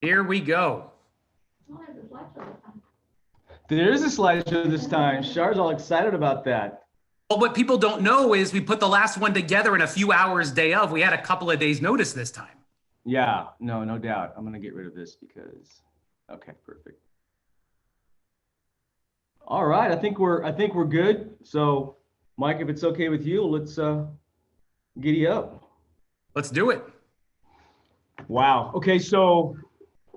Here we go. There is a slideshow this time. Shar's all excited about that. Well, what people don't know is we put the last one together in a few hours day of. We had a couple of days notice this time. Yeah, no doubt. I'm gonna get rid of this because, okay, perfect. All right, I think we're good. So, Mike, if it's okay with you, let's giddy up. Let's do it. Wow. Okay, so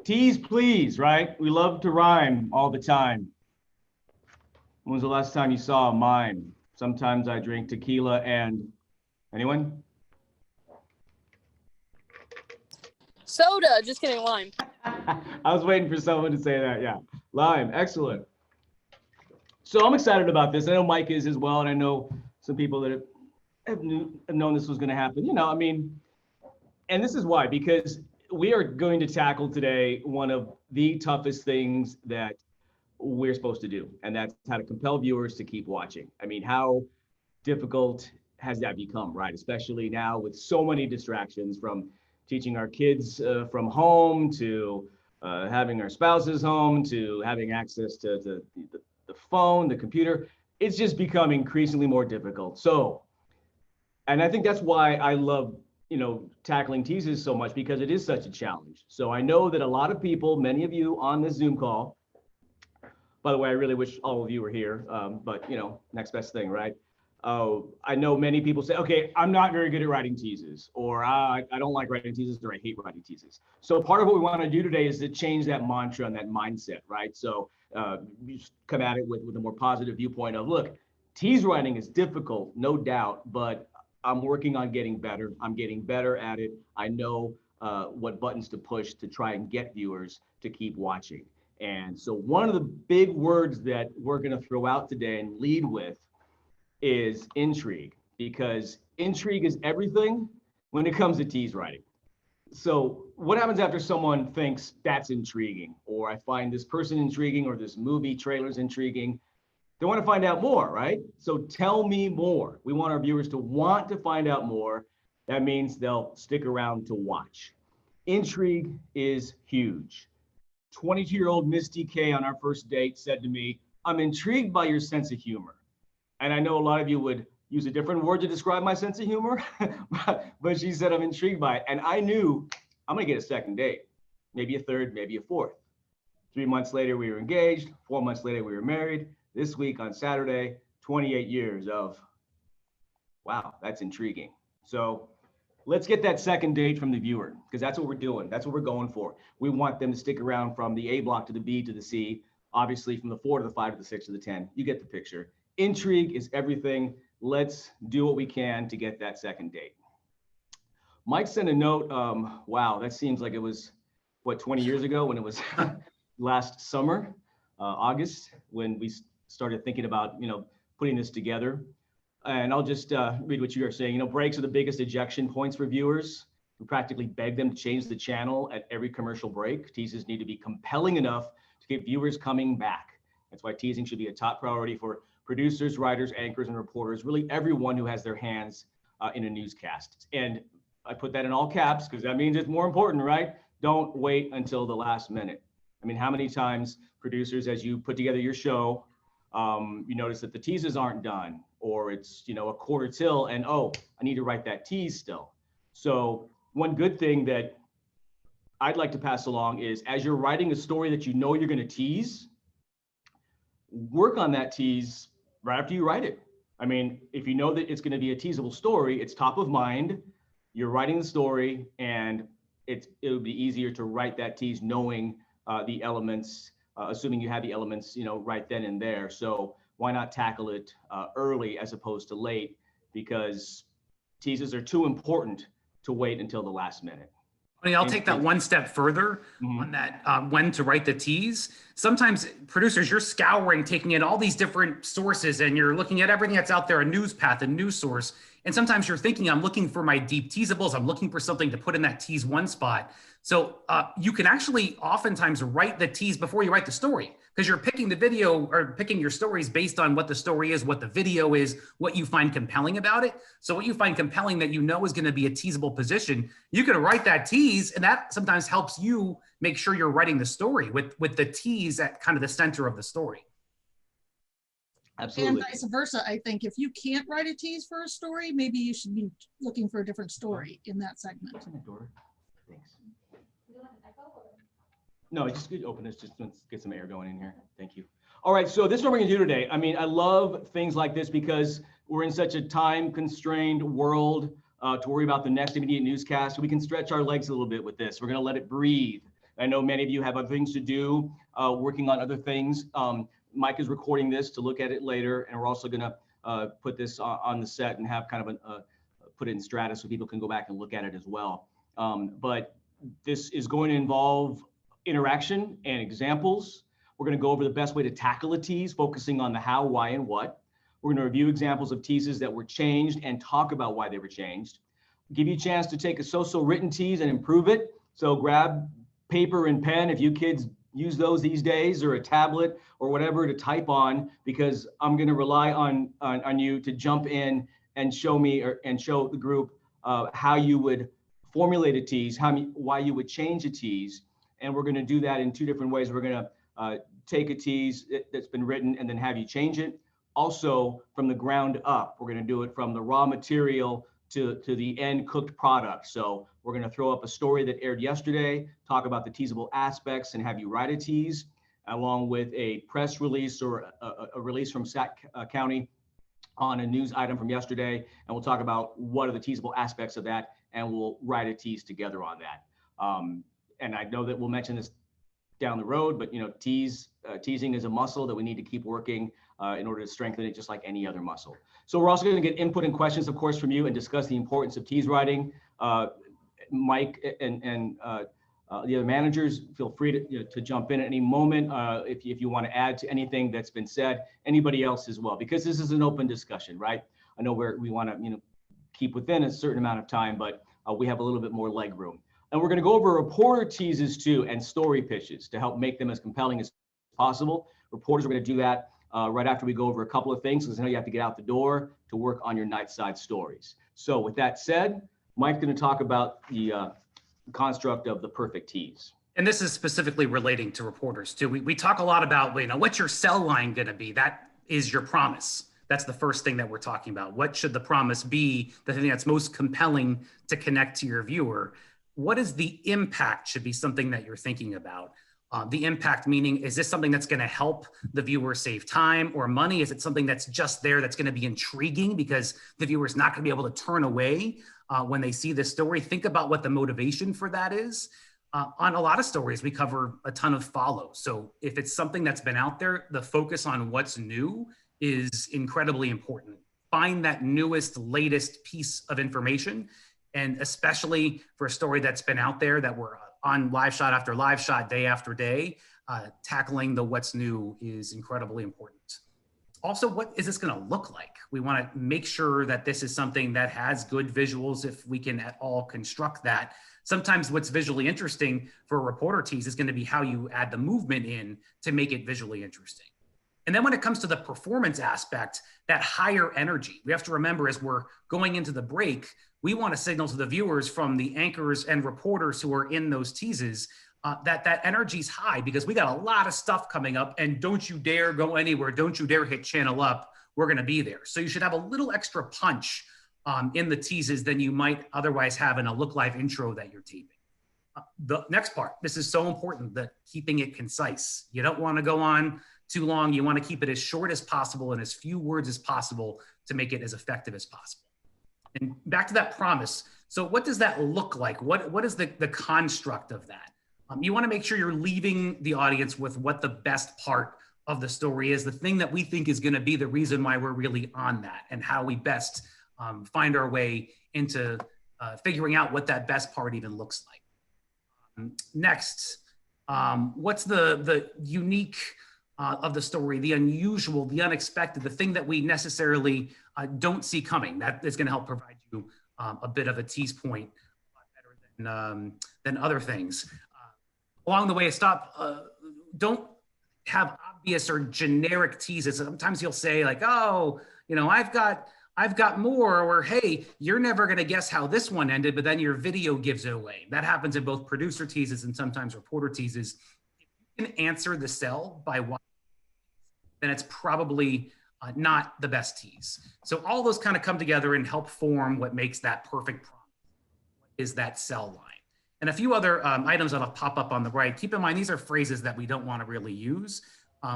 tease please, right? We love to rhyme all the time. When was the last time you saw a mime? Sometimes I drink tequila and anyone? Soda. Just kidding. Lime. I was waiting for someone to say that. Yeah, lime. Excellent. So I'm excited about this. I know Mike is as well, and I know some people that have known this was going to happen. I mean, and this is why, because we are going to tackle today one of the toughest things that we're supposed to do, and that's how to compel viewers to keep watching. I mean, how difficult has that become, right? Especially now with so many distractions, from teaching our kids from home to having our spouses home to having access to the phone, the computer. It's just become increasingly more difficult. So, and I think that's why I love tackling teases so much, because it is such a challenge. So I know that a lot of people, many of you on this Zoom call, by the way, I really wish all of you were here, but next best thing, right? I know many people say, okay, I'm not very good at writing teases, or I don't like writing teases, or I hate writing teases. So part of what we want to do today is to change that mantra and that mindset, right? So you just come at it with a more positive viewpoint of, look, tease writing is difficult, no doubt, but I'm working on getting better. I'm getting better at it. I know what buttons to push to try and get viewers to keep watching. And so one of the big words that we're going to throw out today and lead with is intrigue, because intrigue is everything when it comes to tease writing. So what happens after someone thinks that's intriguing, or I find this person intriguing, or this movie trailer's intriguing? They want to find out more, right? So tell me more. We want our viewers to want to find out more. That means they'll stick around to watch. Intrigue is huge. 22-year-old Misty K on our first date said to me, "I'm intrigued by your sense of humor." And I know a lot of you would use a different word to describe my sense of humor, but she said, "I'm intrigued by it." And I knew I'm gonna get a second date, maybe a third, maybe a fourth. 3 months later, we were engaged. 4 months later, we were married. This week on Saturday, 28 years of, wow, that's intriguing. So let's get that second date from the viewer, because that's what we're doing. That's what we're going for. We want them to stick around from the A block to the B to the C, obviously from the 4 to the 5 to the 6 to the 10. You get the picture. Intrigue is everything. Let's do what we can to get that second date. Mike sent a note. Wow, that seems like it was, what, 20 years ago, when it was last summer, August, when we started thinking about, putting this together. And I'll just read what you are saying. Breaks are the biggest ejection points for viewers. We practically beg them to change the channel at every commercial break. Teases need to be compelling enough to keep viewers coming back. That's why teasing should be a top priority for producers, writers, anchors, and reporters, really everyone who has their hands in a newscast. And I put that in all caps because that means it's more important, right? Don't wait until the last minute. I mean, how many times, producers, as you put together your show, you notice that the teases aren't done, or it's a quarter till, and oh, I need to write that tease still. So one good thing that I'd like to pass along is, as you're writing a story that you're going to tease, work on that tease right after you write it. I mean, if you know that it's going to be a teasable story, it's top of mind, you're writing the story, and it would be easier to write that tease knowing the elements, assuming you have the elements, right then and there. So why not tackle it early as opposed to late? Because teases are too important to wait until the last minute. I'll take that one step further on that, when to write the tease. Sometimes producers, you're scouring, taking in all these different sources, and you're looking at everything that's out there, a news path, a news source. And sometimes you're thinking, I'm looking for my deep teasables. I'm looking for something to put in that tease one spot. So you can actually oftentimes write the tease before you write the story, because you're picking the video or picking your stories based on what the story is, what the video is, what you find compelling about it. So what you find compelling that you know is going to be a teasable position, you can write that tease, and that sometimes helps you make sure you're writing the story with the tease at kind of the center of the story. Absolutely. And vice versa. I think if you can't write a tease for a story, maybe you should be looking for a different story in that segment. Thanks. No, just open this, just let's get some air going in here. Thank you. All right, so this is what we're gonna do today. I mean, I love things like this because we're in such a time-constrained world to worry about the next immediate newscast. We can stretch our legs a little bit with this. We're gonna let it breathe. I know many of you have other things to do, working on other things. Mike is recording this to look at it later, and we're also gonna put this on the set and have kind of put it in Stratus so people can go back and look at it as well. But this is going to involve interaction and examples. We're going to go over the best way to tackle a tease, focusing on the how, why, and what. We're going to review examples of teases that were changed and talk about why they were changed. Give you a chance to take a so-so written tease and improve it. So grab paper and pen if you kids use those these days, or a tablet or whatever to type on, because I'm going to rely on you to jump in and show me and show the group how you would formulate a tease, why you would change a tease. And we're going to do that in two different ways. We're going to take a tease that's been written and then have you change it. Also, from the ground up, we're going to do it from the raw material to the end cooked product. So we're going to throw up a story that aired yesterday, talk about the teasable aspects, and have you write a tease, along with a press release or a release from Sac County on a news item from yesterday. And we'll talk about what are the teasable aspects of that, and we'll write a tease together on that. And I know that we'll mention this down the road, but teasing is a muscle that we need to keep working in order to strengthen it, just like any other muscle. So we're also going to get input and questions, of course, from you and discuss the importance of tease writing. Mike and the other managers, feel free to jump in at any moment if you want to add to anything that's been said. Anybody else as well, because this is an open discussion, right? I know we want to keep within a certain amount of time, but we have a little bit more leg room. And we're going to go over reporter teases too, and story pitches to help make them as compelling as possible. Reporters are going to do that right after we go over a couple of things, because I know you have to get out the door to work on your night side stories. So with that said, Mike's going to talk about the construct of the perfect tease. And this is specifically relating to reporters too. We talk a lot about, what's your sell line going to be? That is your promise. That's the first thing that we're talking about. What should the promise be? The thing that's most compelling to connect to your viewer. What is the impact should be something that you're thinking about. The impact meaning, is this something that's going to help the viewer save time or money? Is it something that's just there that's going to be intriguing because the viewer is not going to be able to turn away when they see this story? Think about what the motivation for that is. On a lot of stories, we cover a ton of follow. So if it's something that's been out there, the focus on what's new is incredibly important. Find that newest, latest piece of information. And especially for a story that's been out there that we're on live shot after live shot, day after day, tackling the what's new is incredibly important. Also, what is this going to look like? We want to make sure that this is something that has good visuals if we can at all construct that. Sometimes what's visually interesting for a reporter tease is going to be how you add the movement in to make it visually interesting. And then when it comes to the performance aspect, that higher energy, we have to remember as we're going into the break, we want to signal to the viewers from the anchors and reporters who are in those teases that energy's high, because we got a lot of stuff coming up, and don't you dare go anywhere. Don't you dare hit channel up. We're going to be there. So you should have a little extra punch in the teases than you might otherwise have in a look live intro that you're taping. The next part, this is so important, that keeping it concise. You don't want to go on too long. You want to keep it as short as possible and as few words as possible to make it as effective as possible. And back to that promise. So what does that look like? What is the construct of that? You want to make sure you're leaving the audience with what the best part of the story is, the thing that we think is going to be the reason why we're really on that, and how we best find our way into figuring out what that best part even looks like. Next, what's the unique of the story, the unusual, the unexpected, the thing that we necessarily don't see coming, that is going to help provide you a bit of a tease point better than other things. Along the way, don't have obvious or generic teases. Sometimes you'll say like, oh, I've got more, or hey, you're never going to guess how this one ended, but then your video gives it away. That happens in both producer teases and sometimes reporter teases. If you can answer the sell by what, then it's probably not the best tease. So all those kind of come together and help form what makes that perfect promise. What is that sell line? And a few other items that'll pop up on the right. Keep in mind, these are phrases that we don't want to really use.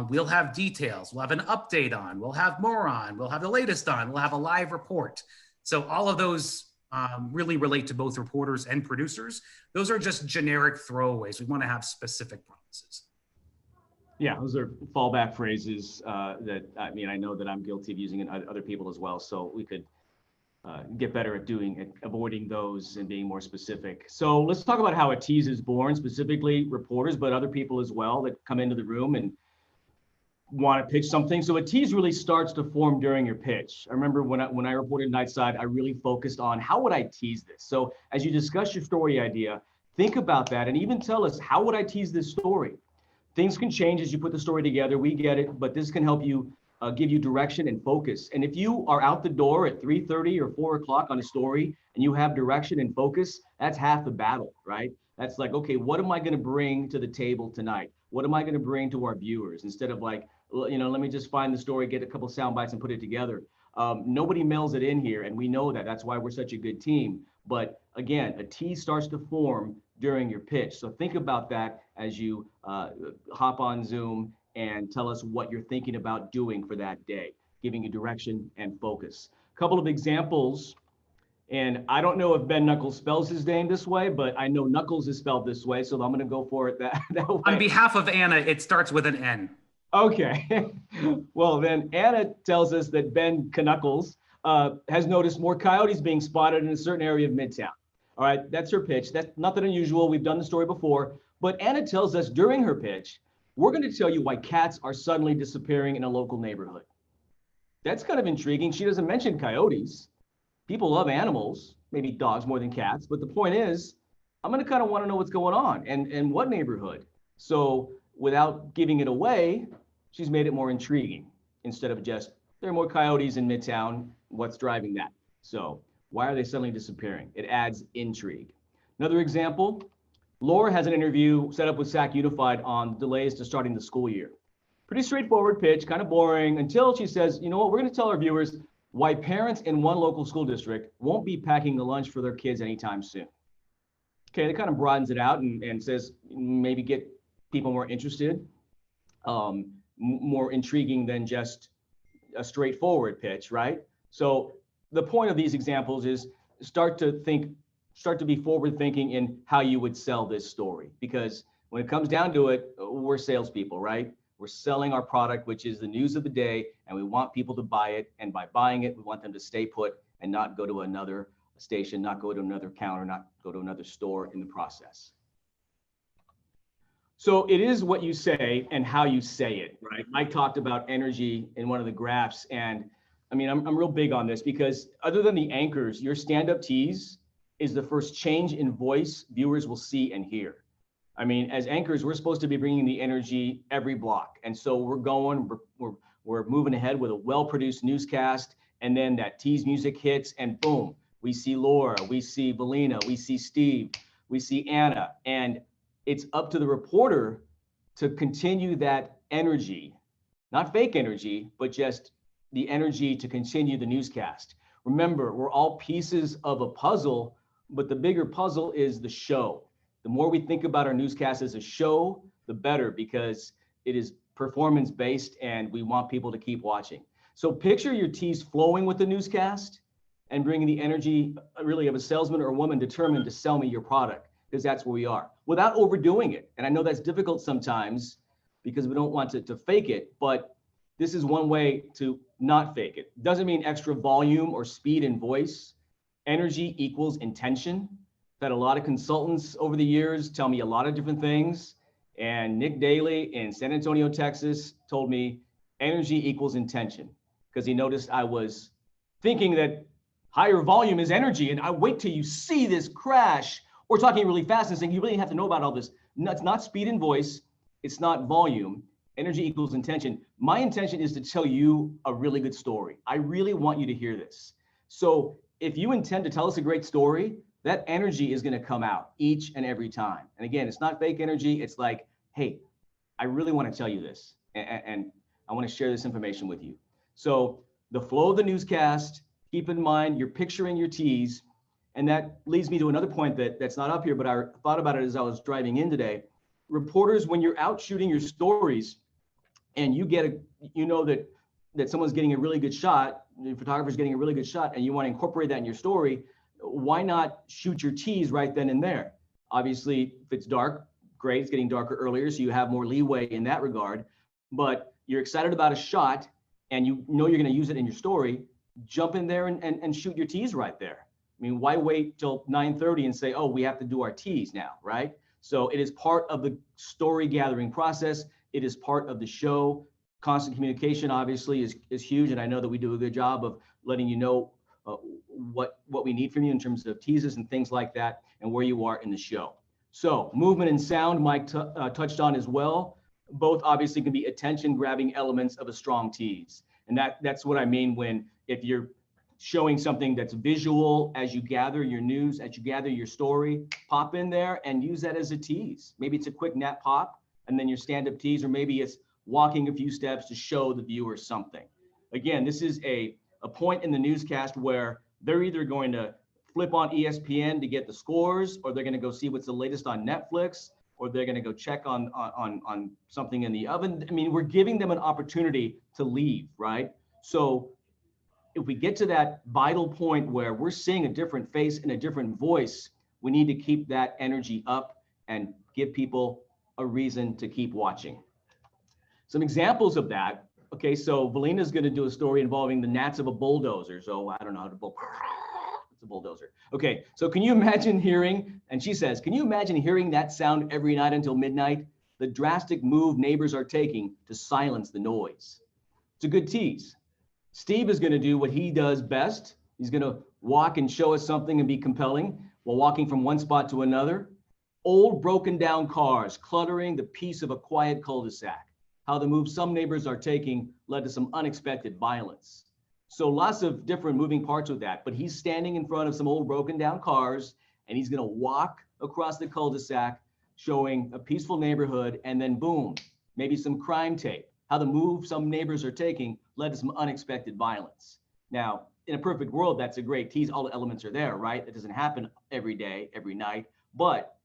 We'll have details, we'll have an update on, we'll have more on, we'll have the latest on, we'll have a live report. So all of those really relate to both reporters and producers. Those are just generic throwaways. We want to have specific promises. Yeah, those are fallback phrases that, I mean, I know that I'm guilty of using it, other people as well. So we could get better at avoiding those and being more specific. So let's talk about how a tease is born, specifically reporters, but other people as well that come into the room and want to pitch something. So a tease really starts to form during your pitch. I remember when I reported Nightside, I really focused on how would I tease this? So as you discuss your story idea, think about that and even tell us, how would I tease this story? Things can change as you put the story together. We get it, but this can help you give you direction and focus. And if you are out the door at 3:30 or 4 o'clock on a story and you have direction and focus, that's half the battle, right? That's like, okay, what am I going to bring to the table tonight? What am I going to bring to our viewers? Instead of like, let me just find the story, get a couple sound bites and put it together. Nobody mails it in here, and we know that. That's why we're such a good team. But again, a tease starts to form during your pitch. So think about that as you hop on Zoom and tell us what you're thinking about doing for that day, giving you direction and focus. A couple of examples, and I don't know if Ben Knuckles spells his name this way, but I know Knuckles is spelled this way, so I'm going to go for it that way. On behalf of Anna, it starts with an N. Okay. Well, then Anna tells us that Ben Knuckles has noticed more coyotes being spotted in a certain area of Midtown. All right, that's her pitch. That's nothing unusual. We've done the story before. But Anna tells us during her pitch, we're going to tell you why cats are suddenly disappearing in a local neighborhood. That's kind of intriguing. She doesn't mention coyotes. People love animals, maybe dogs more than cats. But the point is, I'm going to kind of want to know what's going on and what neighborhood. So without giving it away, she's made it more intriguing instead of just, there are more coyotes in Midtown. What's driving that? So why are they suddenly disappearing? It adds intrigue. Another example, Laura has an interview set up with SAC Unified on delays to starting the school year. Pretty straightforward pitch, kind of boring, until she says, you know what, we're going to tell our viewers why parents in one local school district won't be packing a lunch for their kids anytime soon. Okay, that kind of broadens it out and says maybe get people more interested, more intriguing than just a straightforward pitch, right? So the point of these examples is start to be forward thinking in how you would sell this story. Because when it comes down to it, we're salespeople, right? We're selling our product, which is the news of the day, and we want people to buy it. And by buying it, we want them to stay put and not go to another station, not go to another counter, not go to another store in the process. So it is what you say and how you say it, right? Mike talked about energy in one of the graphs. And I mean, I'm real big on this because other than the anchors, your stand-up tease is the first change in voice viewers will see and hear. I mean, as anchors, we're supposed to be bringing the energy every block. And so we're moving ahead with a well-produced newscast. And then that tease music hits and boom, we see Laura, we see Valina, we see Steve, we see Anna. And it's up to the reporter to continue that energy, not fake energy, but just the energy to continue the newscast. Remember, we're all pieces of a puzzle, but the bigger puzzle is the show. The more we think about our newscast as a show, the better, because it is performance-based and we want people to keep watching. So picture your tease flowing with the newscast and bringing the energy really of a salesman or a woman determined to sell me your product, because that's where we are, without overdoing it. And I know that's difficult sometimes because we don't want to fake it, but this is one way to not fake it. Doesn't mean extra volume or speed in voice. Energy equals intention. I've had a lot of consultants over the years tell me a lot of different things. And Nick Daly in San Antonio, Texas told me energy equals intention, because he noticed I was thinking that higher volume is energy. And I wait till you see this crash or talking really fast and saying, you really have to know about all this. No, it's not speed and voice. It's not volume. Energy equals intention. My intention is to tell you a really good story. I really want you to hear this. So if you intend to tell us a great story, that energy is going to come out each and every time. And again, it's not fake energy. It's like, hey, I really want to tell you this, and I want to share this information with you. So the flow of the newscast, keep in mind, you're picturing your tease. And that leads me to another point that's not up here, but I thought about it as I was driving in today. Reporters, when you're out shooting your stories and you get that someone's getting a really good shot, the photographer's getting a really good shot, and you want to incorporate that in your story, why not shoot your tease right then and there? Obviously, if it's dark, great, it's getting darker earlier, so you have more leeway in that regard. But you're excited about a shot and you know you're going to use it in your story, jump in there and shoot your tease right there. I mean, why wait till 9:30 and say, oh, we have to do our tease now, right? So it is part of the story gathering process. It is part of the show. Constant communication, obviously, is huge. And I know that we do a good job of letting you know what we need from you in terms of teases and things like that, and where you are in the show. So movement and sound, Mike touched on as well. Both obviously can be attention-grabbing elements of a strong tease. And that's what I mean when, if you're showing something that's visual as you gather your news, as you gather your story, pop in there and use that as a tease. Maybe it's a quick nap pop and then your stand-up tease, or maybe it's walking a few steps to show the viewer something. Again, this is a point in the newscast where they're either going to flip on ESPN to get the scores, or they're going to go see what's the latest on Netflix, or they're going to go check on something in the oven. I mean, we're giving them an opportunity to leave, right? So if we get to that vital point where we're seeing a different face and a different voice, we need to keep that energy up and give people a reason to keep watching. Some examples of that. Okay, so Valina's going to do a story involving the gnats of a bulldozer. So I don't know how to it's a bulldozer. Okay, so can you imagine hearing, and she says, can you imagine hearing that sound every night until midnight? The drastic move neighbors are taking to silence the noise. It's a good tease. Steve is going to do what he does best. He's going to walk and show us something and be compelling while walking from one spot to another. Old broken down cars cluttering the peace of a quiet cul-de-sac. How the move some neighbors are taking led to some unexpected violence. So lots of different moving parts with that, but he's standing in front of some old broken down cars and he's going to walk across the cul-de-sac showing a peaceful neighborhood, and then boom, maybe some crime tape. How the move some neighbors are taking led to some unexpected violence. Now, in a perfect world, that's a great tease. All the elements are there, right? It doesn't happen every day, every night. But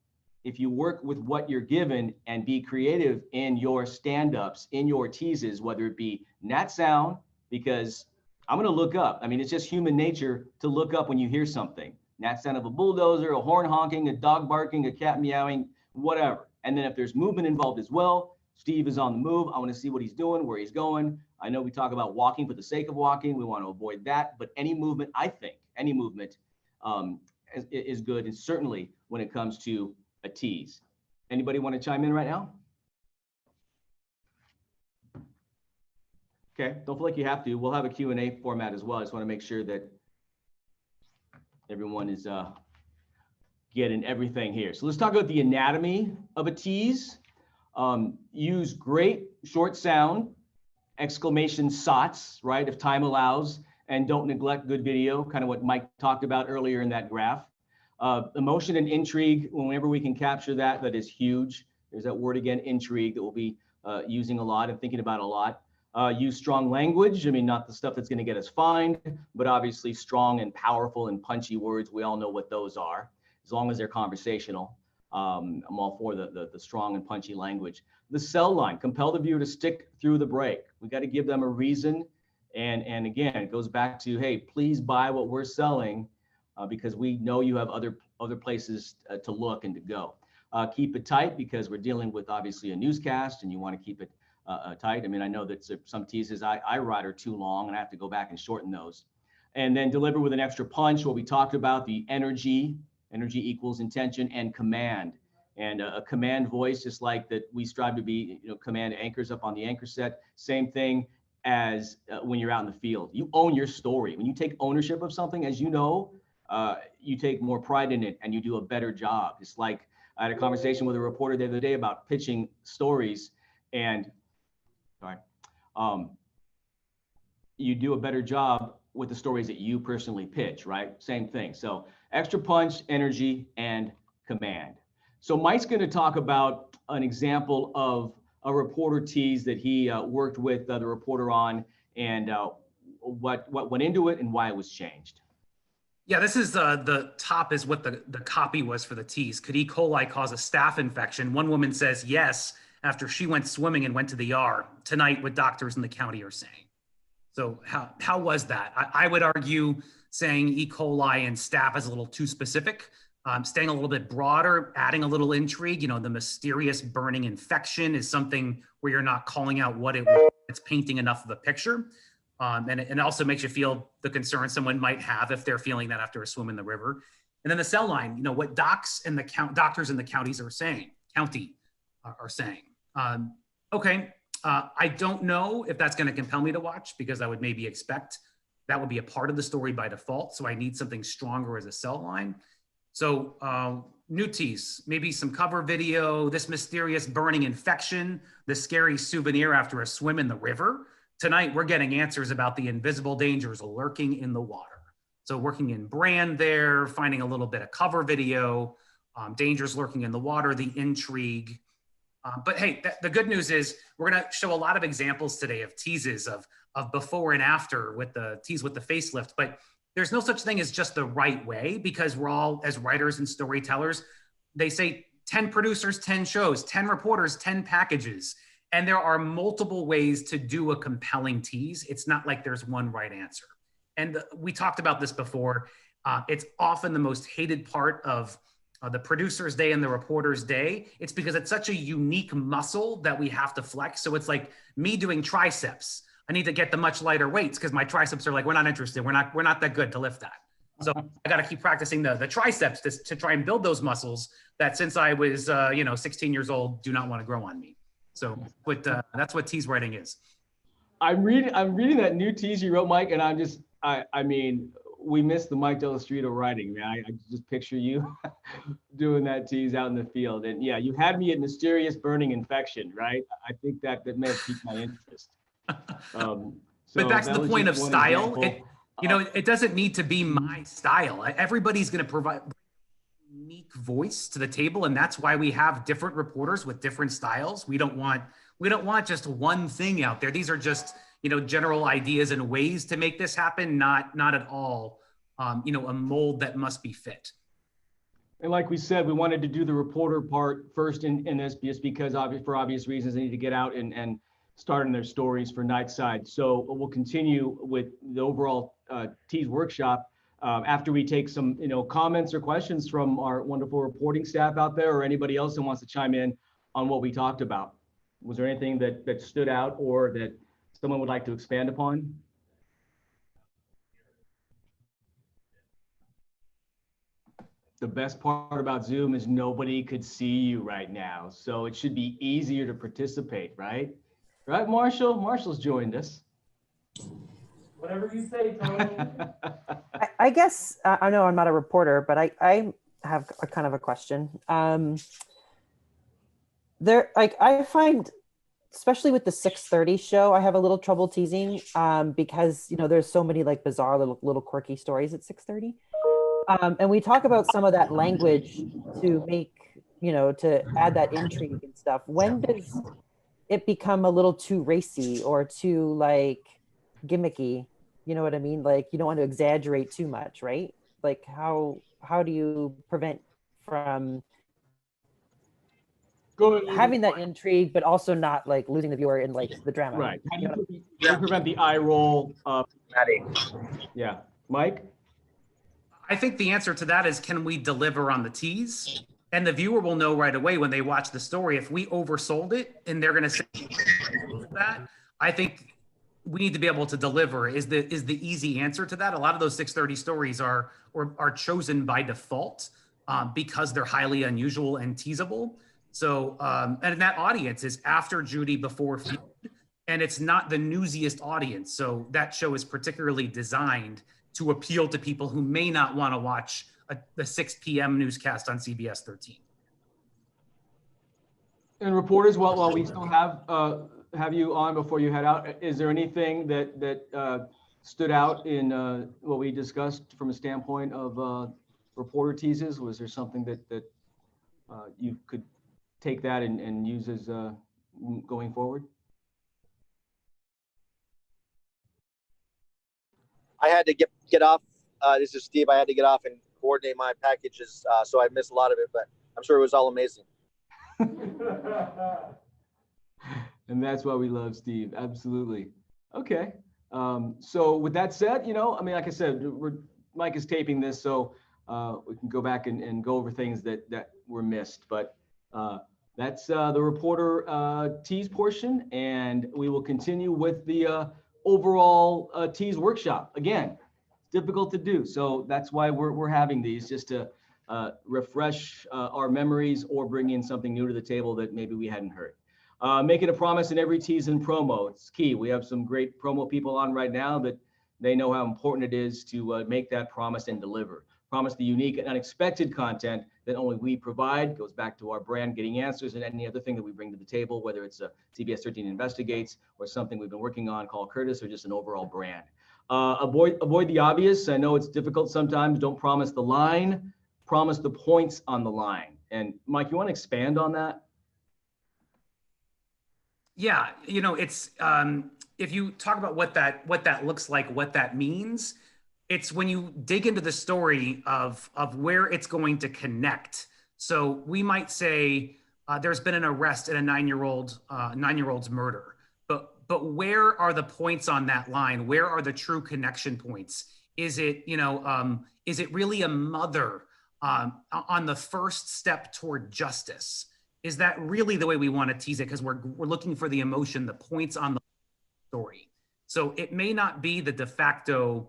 if you work with what you're given and be creative in your stand-ups, in your teases, whether it be gnat sound, because I'm going to look up. I mean, it's just human nature to look up when you hear something. Gnat sound of a bulldozer, a horn honking, a dog barking, a cat meowing, whatever. And then if there's movement involved as well, Steve is on the move. I want to see what he's doing, where he's going. I know we talk about walking for the sake of walking. We want to avoid that. But any movement, I think, any movement is good. And certainly when it comes to a tease. Anybody want to chime in right now? Okay, don't feel like you have to. We'll have a Q&A format as well. I just want to make sure that everyone is getting everything here. So let's talk about the anatomy of a tease. Use great short sound, exclamation sots, right, if time allows, and don't neglect good video, kind of what Mike talked about earlier in that graph. Emotion and intrigue, whenever we can capture that, that is huge. There's that word again, intrigue, that we'll be using a lot and thinking about a lot. Use strong language. I mean, not the stuff that's going to get us fined, but obviously strong and powerful and punchy words. We all know what those are, as long as they're conversational. I'm all for the strong and punchy language. The sell line, compel the viewer to stick through the break. We got to give them a reason. And again, it goes back to, hey, please buy what we're selling because we know you have other places to look and to go. Keep it tight because we're dealing with obviously a newscast and you want to keep it tight. I mean, I know that some teases I write are too long and I have to go back and shorten those. And then deliver with an extra punch, what we talked about, the energy equals intention and command. And a command voice, just like that we strive to be, command anchors up on the anchor set. Same thing as when you're out in the field. You own your story. When you take ownership of something, as you know, you take more pride in it and you do a better job. It's like I had a conversation with a reporter the other day about pitching stories, and sorry, you do a better job with the stories that you personally pitch, right? Same thing. So extra punch, energy, and command. So Mike's going to talk about an example of a reporter tease that he worked with the reporter on, and what went into it and why it was changed. Yeah, this is the top is what the copy was for the tease. Could E. coli cause a staph infection? One woman says yes after she went swimming and went to the ER tonight, what doctors in the county are saying. So how was that? I would argue saying E. coli and staph is a little too specific. Staying a little bit broader, adding a little intrigue. You know, the mysterious burning infection is something where you're not calling out what it was. It's painting enough of a picture. And it also makes you feel the concern someone might have if they're feeling that after a swim in the river. And then the cell line, you know, what doctors in the counties are saying, are saying. Okay, I don't know if that's going to compel me to watch, because I would maybe expect that would be a part of the story by default. So I need something stronger as a cell line. So new tease, maybe some cover video, this mysterious burning infection, the scary souvenir after a swim in the river. Tonight, we're getting answers about the invisible dangers lurking in the water. So working in brand there, finding a little bit of cover video, dangers lurking in the water, the intrigue. But hey, the good news is we're gonna show a lot of examples today of teases of before and after with the tease with the facelift, but there's no such thing as just the right way, because we're all, as writers and storytellers, they say 10 producers, 10 shows, 10 reporters, 10 packages. And there are multiple ways to do a compelling tease. It's not like there's one right answer. And we talked about this before. It's often the most hated part of the producer's day and the reporter's day. It's because it's such a unique muscle that we have to flex. So it's like me doing triceps. I need to get the much lighter weights because my triceps are like, we're not interested. We're not that good to lift that. So I got to keep practicing the triceps to try and build those muscles that since I was 16 years old, do not want to grow on me. So, but that's what tease writing is. I'm reading that new tease you wrote, Mike, and I mean, we missed the Mike Dell'Estrito writing, man. I just picture you doing that tease out in the field, and yeah, you had me at mysterious burning infection, right? I think that may have piqued my interest. But back to the point of style, it doesn't need to be my style. Everybody's going to provide unique voice to the table, and that's why we have different reporters with different styles. We don't want just one thing out there. These are just general ideas and ways to make this happen, not at all a mold that must be fit. And like we said, we wanted to do the reporter part first in this just because for obvious reasons they need to get out and starting their stories for Nightside. So we'll continue with the overall tease workshop after we take some comments or questions from our wonderful reporting staff out there, or anybody else who wants to chime in on what we talked about. Was there anything that stood out or that someone would like to expand upon? The best part about Zoom is nobody could see you right now, so it should be easier to participate, right? Right, Marshall? Marshall's joined us. Whatever you say, Tony. I guess, I know I'm not a reporter, but I have a kind of a question. I find, especially with the 6:30 show, I have a little trouble teasing because, there's so many like bizarre little quirky stories at 6:30. And we talk about some of that language to make, to add that intrigue and stuff. When does it become a little too racy or too like gimmicky? You know what I mean? Like you don't want to exaggerate too much, right? Like how do you prevent from having that intrigue, but also not like losing the viewer in like the drama? Right. How do you prevent the eye roll? Yeah. Mike? I think the answer to that is, can we deliver on the tease? And the viewer will know right away when they watch the story. If we oversold it and they're going to say that, I think we need to be able to deliver is the easy answer to that. A lot of those 6:30 stories are chosen by default because they're highly unusual and teasable. So, and that audience is after Judy, before Feud, and it's not the newsiest audience. So that show is particularly designed to appeal to people who may not want to watch the 6 p.m. newscast on CBS 13. And reporters, while we still have you on before you head out, is there anything that stood out in what we discussed from a standpoint of reporter teases? Was there something that you could take that and use as going forward? I had to get off. This is Steve. I had to get off and coordinate my packages, so I missed a lot of it, but I'm sure it was all amazing. And that's why we love Steve. Absolutely. Okay. So with that said, I mean, like I said, Mike is taping this, so we can go back and go over things that were missed. But that's the reporter tease portion, and we will continue with the overall tease workshop. Again, it's difficult to do, so that's why we're having these, just to refresh our memories or bring in something new to the table that maybe we hadn't heard. Making a promise in every tease and promo, it's key. We have some great promo people on right now that they know how important it is to make that promise and deliver. Promise the unique and unexpected content that only we provide. Goes back to our brand, getting answers, and any other thing that we bring to the table, whether it's a CBS 13 Investigates or something we've been working on called Curtis, or just an overall brand. Avoid the obvious. I know it's difficult sometimes. Don't promise the line, promise the points on the line. And Mike, you want to expand on that? Yeah, it's if you talk about what that looks like, what that means, it's when you dig into the story of where it's going to connect. So we might say there's been an arrest in a 9-year-old's murder, but where are the points on that line? Where are the true connection points? Is it is it really a mother on the first step toward justice? Is that really the way we want to tease it? Because we're looking for the emotion, the points on the story. So it may not be the de facto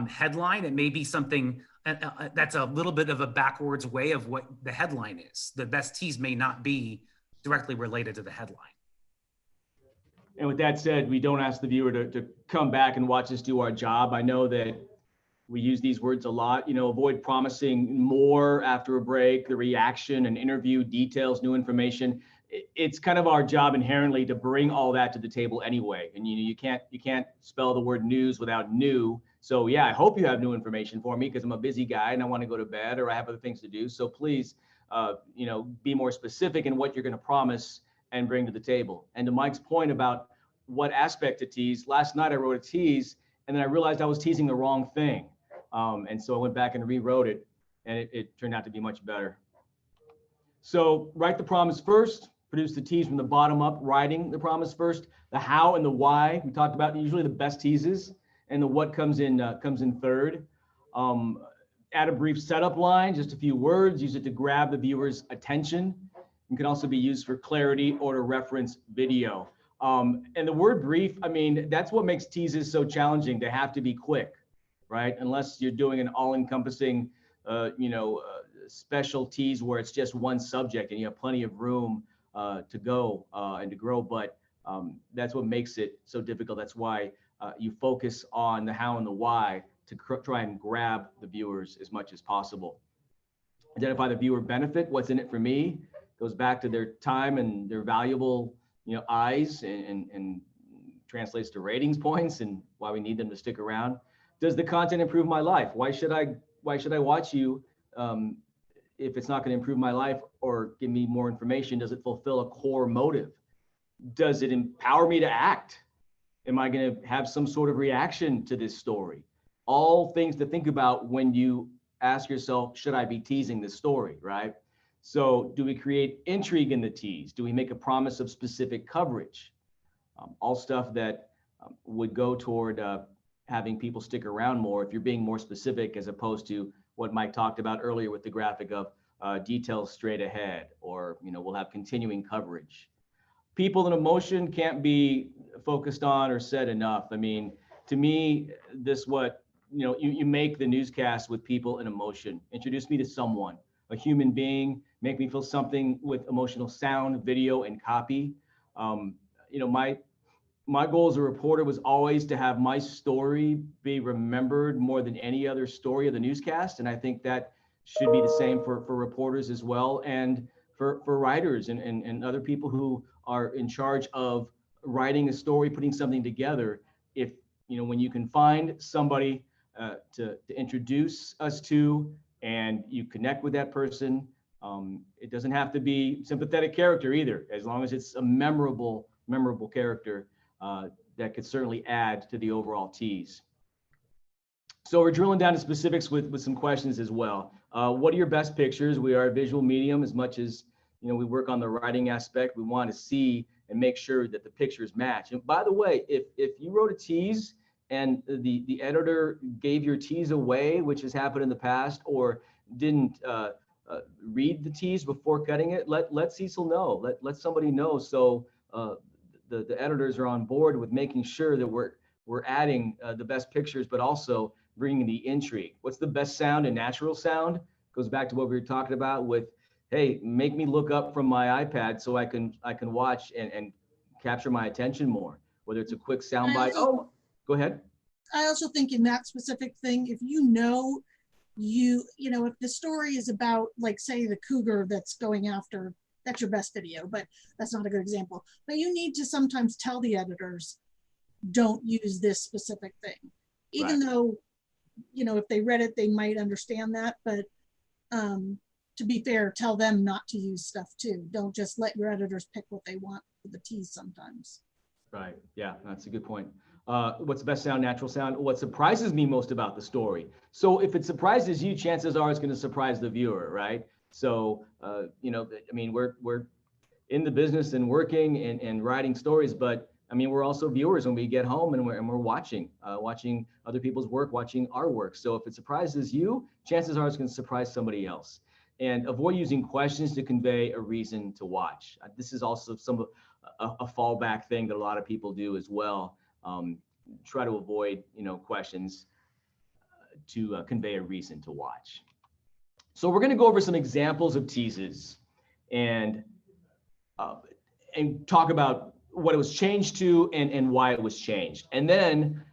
headline. It may be something that's a little bit of a backwards way of what the headline is. The best tease may not be directly related to the headline. And with that said, we don't ask the viewer to come back and watch us do our job. I know that we use these words a lot, avoid promising more after a break, the reaction, an interview, details, new information. It's kind of our job inherently to bring all that to the table anyway. And you can't spell the word news without new. So yeah, I hope you have new information for me because I'm a busy guy and I want to go to bed or I have other things to do. So please, be more specific in what you're going to promise and bring to the table. And to Mike's point about what aspect to tease, last night I wrote a tease and then I realized I was teasing the wrong thing. And so I went back and rewrote it, and it turned out to be much better. So write the promise first, produce the tease from the bottom up, writing the promise first, the how and the why. We talked about usually the best teases, and the what comes in third. Add a brief setup line, just a few words, use it to grab the viewer's attention. It can also be used for clarity or to reference video. And the word brief, I mean, that's what makes teases so challenging. They have to be quick. Right? Unless you're doing an all-encompassing, special tease where it's just one subject and you have plenty of room to go and to grow. But that's what makes it so difficult. That's why you focus on the how and the why to try and grab the viewers as much as possible. Identify the viewer benefit. What's in it for me? Goes back to their time and their valuable, eyes and translates to ratings points and why we need them to stick around. Does the content improve my life? Why should I watch you if it's not going to improve my life or give me more information? Does it fulfill a core motive? Does it empower me to act? Am I going to have some sort of reaction to this story? All things to think about when you ask yourself, should I be teasing this story, right? So do we create intrigue in the tease? Do we make a promise of specific coverage? All stuff that would go toward having people stick around more if you're being more specific, as opposed to what Mike talked about earlier with the graphic of details straight ahead, or we'll have continuing coverage. People and emotion can't be focused on or said enough. I mean, to me, you make the newscast with people and emotion. Introduce me to someone, a human being, make me feel something with emotional sound, video, and copy. my goal as a reporter was always to have my story be remembered more than any other story of the newscast. And I think that should be the same for reporters as well, and for writers and other people who are in charge of writing a story, putting something together. If, when you can find somebody to introduce us to, and you connect with that person, it doesn't have to be sympathetic character either, as long as it's a memorable character. That could certainly add to the overall tease. So we're drilling down to specifics with some questions as well. What are your best pictures? We are a visual medium. As much as we work on the writing aspect, we want to see and make sure that the pictures match. And by the way, if you wrote a tease and the editor gave your tease away, which has happened in the past, or didn't read the tease before cutting it, let Cecil know. Let somebody know, so the editors are on board with making sure that we're adding the best pictures, but also bringing the intrigue. What's the best sound and natural sound? Goes back to what we were talking about with, hey, make me look up from my iPad so I can watch and capture my attention more. Whether it's a quick sound bite. Oh, go ahead. I also think in that specific thing, if if the story is about, like, say, the cougar that's going after, that's your best video, but that's not a good example. But you need to sometimes tell the editors, don't use this specific thing. Even though, if they read it, they might understand that. But to be fair, tell them not to use stuff too. Don't just let your editors pick what they want for the tease sometimes. Right. Yeah, that's a good point. What's the best sound, natural sound? What surprises me most about the story. So if it surprises you, chances are it's going to surprise the viewer, right? So, we're in the business and working and writing stories, but we're also viewers when we get home and we're watching other people's work, watching our work. So if it surprises you, chances are it's going to surprise somebody else. And avoid using questions to convey a reason to watch. This is also a fallback thing that a lot of people do as well. Try to avoid, questions to convey a reason to watch. So we're going to go over some examples of teases and talk about what it was changed to and why it was changed. And then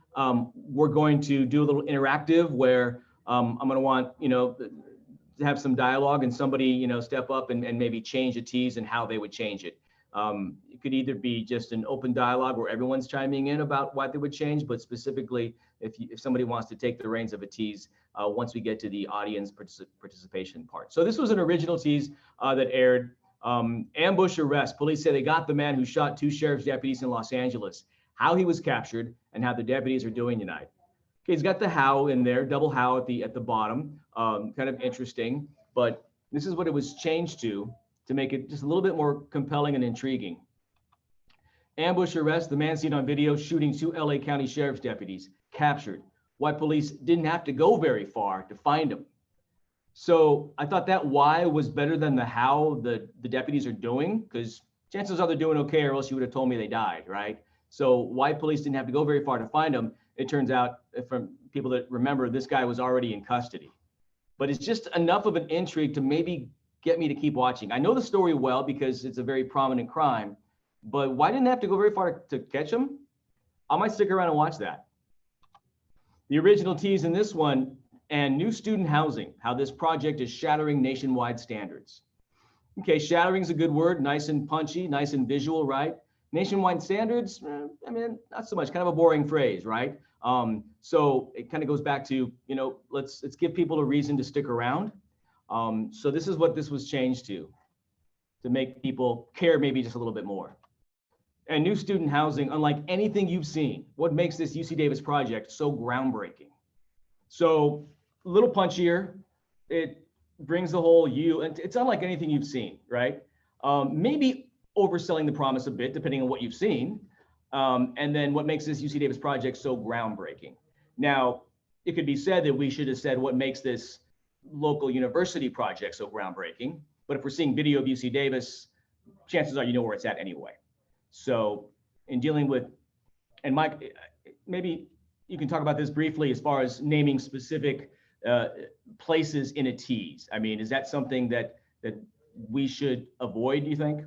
we're going to do a little interactive where I'm going to want, to have some dialogue and somebody, step up and maybe change a tease and how they would change it. It could either be just an open dialogue where everyone's chiming in about what they would change, but specifically if somebody wants to take the reins of a tease once we get to the audience participation part. So this was an original tease that aired. Ambush arrest. Police say they got the man who shot 2 sheriff's deputies in Los Angeles, how he was captured, and how the deputies are doing tonight. Okay, he's got the how in there, double how at the bottom. Kind of interesting, but this is what it was changed to make it just a little bit more compelling and intriguing. Ambush arrest, the man seen on video shooting 2 LA County sheriff's deputies, captured. Why police didn't have to go very far to find him. So I thought that why was better than the how the deputies are doing, because chances are they're doing okay, or else you would have told me they died, right? So why police didn't have to go very far to find him, it turns out, from people that remember, this guy was already in custody. But it's just enough of an intrigue to maybe get me to keep watching. I know the story well because it's a very prominent crime, but why didn't they have to go very far to catch him? I might stick around and watch that. The original tease in this one, and new student housing, how this project is shattering nationwide standards. Okay, shattering is a good word, nice and punchy, nice and visual, right? Nationwide standards, not so much, kind of a boring phrase, right? So it kind of goes back to, let's give people a reason to stick around. So this is what this was changed to make people care maybe just a little bit more. And new student housing, unlike anything you've seen, what makes this UC Davis project so groundbreaking? So a little punchier, it brings the whole and it's unlike anything you've seen, right? Maybe overselling the promise a bit, depending on what you've seen. And then what makes this UC Davis project so groundbreaking? Now, it could be said that we should have said what makes this local university project so groundbreaking. But if we're seeing video of UC Davis, chances are you know where it's at anyway. So in dealing with, and Mike, maybe you can talk about this briefly as far as naming specific places in a tease. I mean, is that something that we should avoid, do you think?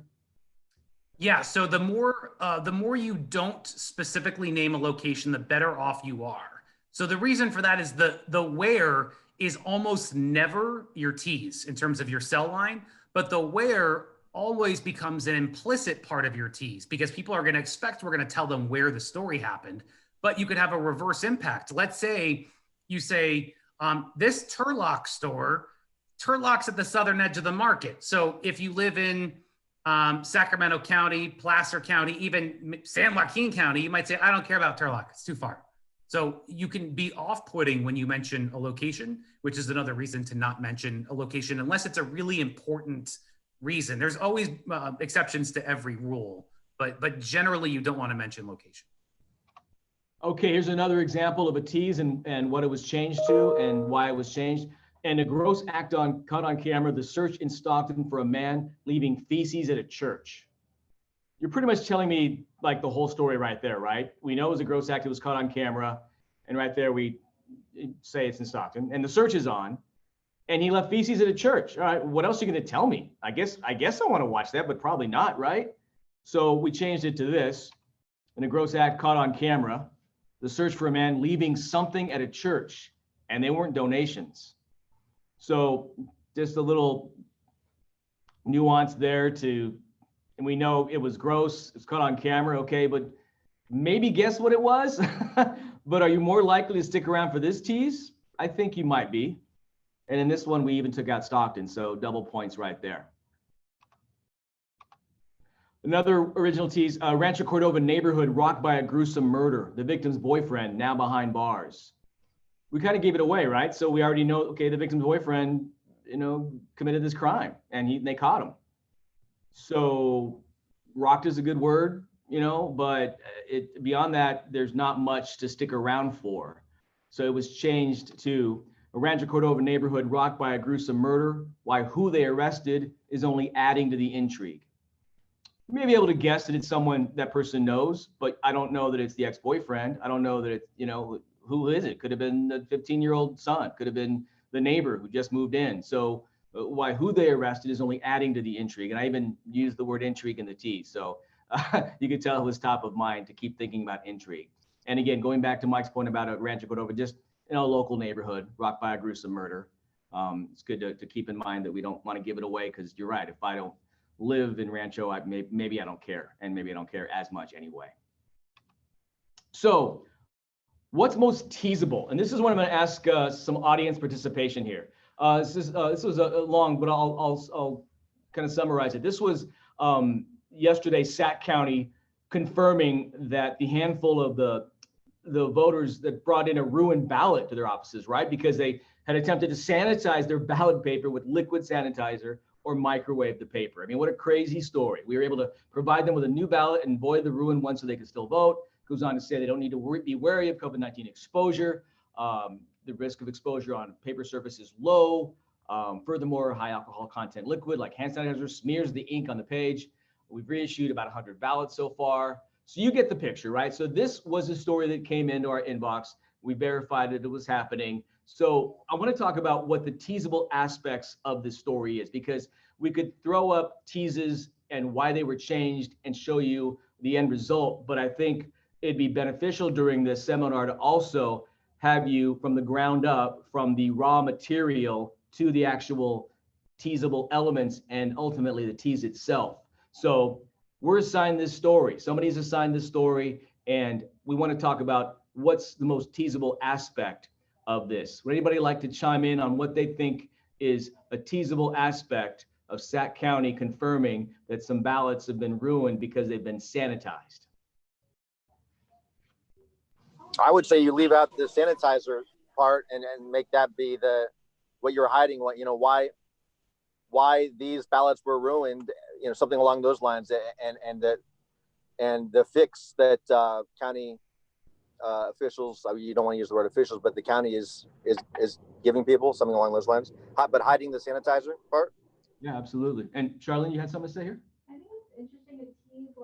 Yeah, so the more you don't specifically name a location, the better off you are. So the reason for that is the where is almost never your tease in terms of your cell line, but the where always becomes an implicit part of your tease because people are going to expect we're going to tell them where the story happened, but you could have a reverse impact. Let's say you say this Turlock store, Turlock's at the southern edge of the market. So if you live in Sacramento County, Placer County, even San Joaquin County, you might say, I don't care about Turlock. It's too far. So you can be off-putting when you mention a location, which is another reason to not mention a location unless it's a really important reason. There's always exceptions to every rule, but generally you don't want to mention location. Okay, here's another example of a tease and what it was changed to and why it was changed. And a gross act caught on camera, the search in Stockton for a man leaving feces at a church. You're pretty much telling me like the whole story right there, right? We know it was a gross act, it was caught on camera. And right there we say it's in Stockton and the search is on and he left feces at a church. All right, what else are you gonna tell me? I guess I wanna watch that, but probably not, right? So we changed it to this, and a gross act caught on camera, the search for a man leaving something at a church, and they weren't donations. So just a little nuance there and we know it was gross, it's caught on camera, okay, but maybe guess what it was? But are you more likely to stick around for this tease? I think you might be. And in this one, we even took out Stockton, so double points right there. Another original tease, Rancho Cordova neighborhood rocked by a gruesome murder. The victim's boyfriend now behind bars. We kind of gave it away, right? So we already know, okay, the victim's boyfriend, committed this crime and they caught him. So rocked is a good word, but beyond that, there's not much to stick around for. So it was changed to a Rancho Cordova neighborhood rocked by a gruesome murder. Why who they arrested is only adding to the intrigue. You may be able to guess that it's someone that person knows, but I don't know that it's the ex-boyfriend. I don't know that it's, who is it? Could have been the 15-year-old son, could have been the neighbor who just moved in. So why who they arrested is only adding to the intrigue. And I even used the word intrigue in the tease. So you could tell it was top of mind to keep thinking about intrigue. And again, going back to Mike's point about a Rancho Cordova, just a local neighborhood rocked by a gruesome murder. It's good to keep in mind that we don't want to give it away because you're right. If I don't live in Rancho, maybe I don't care, and maybe I don't care as much anyway. So what's most teasable? And this is what I'm going to ask some audience participation here. This was a long, but I'll kind of summarize it. This was yesterday, Sac County confirming that the handful of the voters that brought in a ruined ballot to their offices, right? Because they had attempted to sanitize their ballot paper with liquid sanitizer or microwave the paper. I mean, what a crazy story. We were able to provide them with a new ballot and void the ruined one so they could still vote. Goes on to say they don't need to be wary of COVID-19 exposure. The risk of exposure on paper surface is low. Furthermore, high alcohol content liquid like hand sanitizer smears the ink on the page. We've reissued about 100 ballots so far. So you get the picture, right? So this was a story that came into our inbox. We verified that it was happening. So I want to talk about what the teasable aspects of this story is, because we could throw up teases and why they were changed and show you the end result. But I think it'd be beneficial during this seminar to also have you from the ground up, from the raw material to the actual teasable elements and ultimately the tease itself. So we're assigned this story. Somebody's assigned this story, and we want to talk about what's the most teasable aspect of this. Would anybody like to chime in on what they think is a teasable aspect of Sac County confirming that some ballots have been ruined because they've been sanitized? I would say you leave out the sanitizer part and make that be what you're hiding. Why these ballots were ruined, something along those lines, and the fix that county officials, you don't want to use the word officials, but the county is giving people, something along those lines, but hiding the sanitizer part. Yeah, absolutely. And Charlene, you had something to say here? I think it's interesting to tease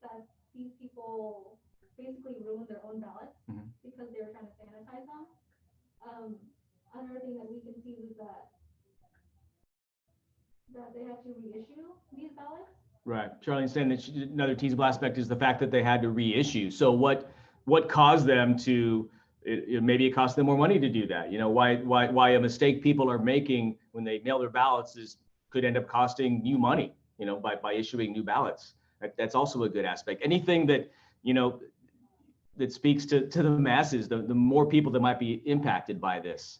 that these people basically ruined their own ballots because they were trying to sanitize them. Another thing that we can see is that they had to reissue these ballots Right. Charlene's saying that another teasable aspect is the fact that they had to reissue. So what caused them to, maybe it cost them more money to do that. Why a mistake people are making when they mail their ballots could end up costing you money, by issuing new ballots. That's also a good aspect. Anything that, that speaks to the masses, the more people that might be impacted by this.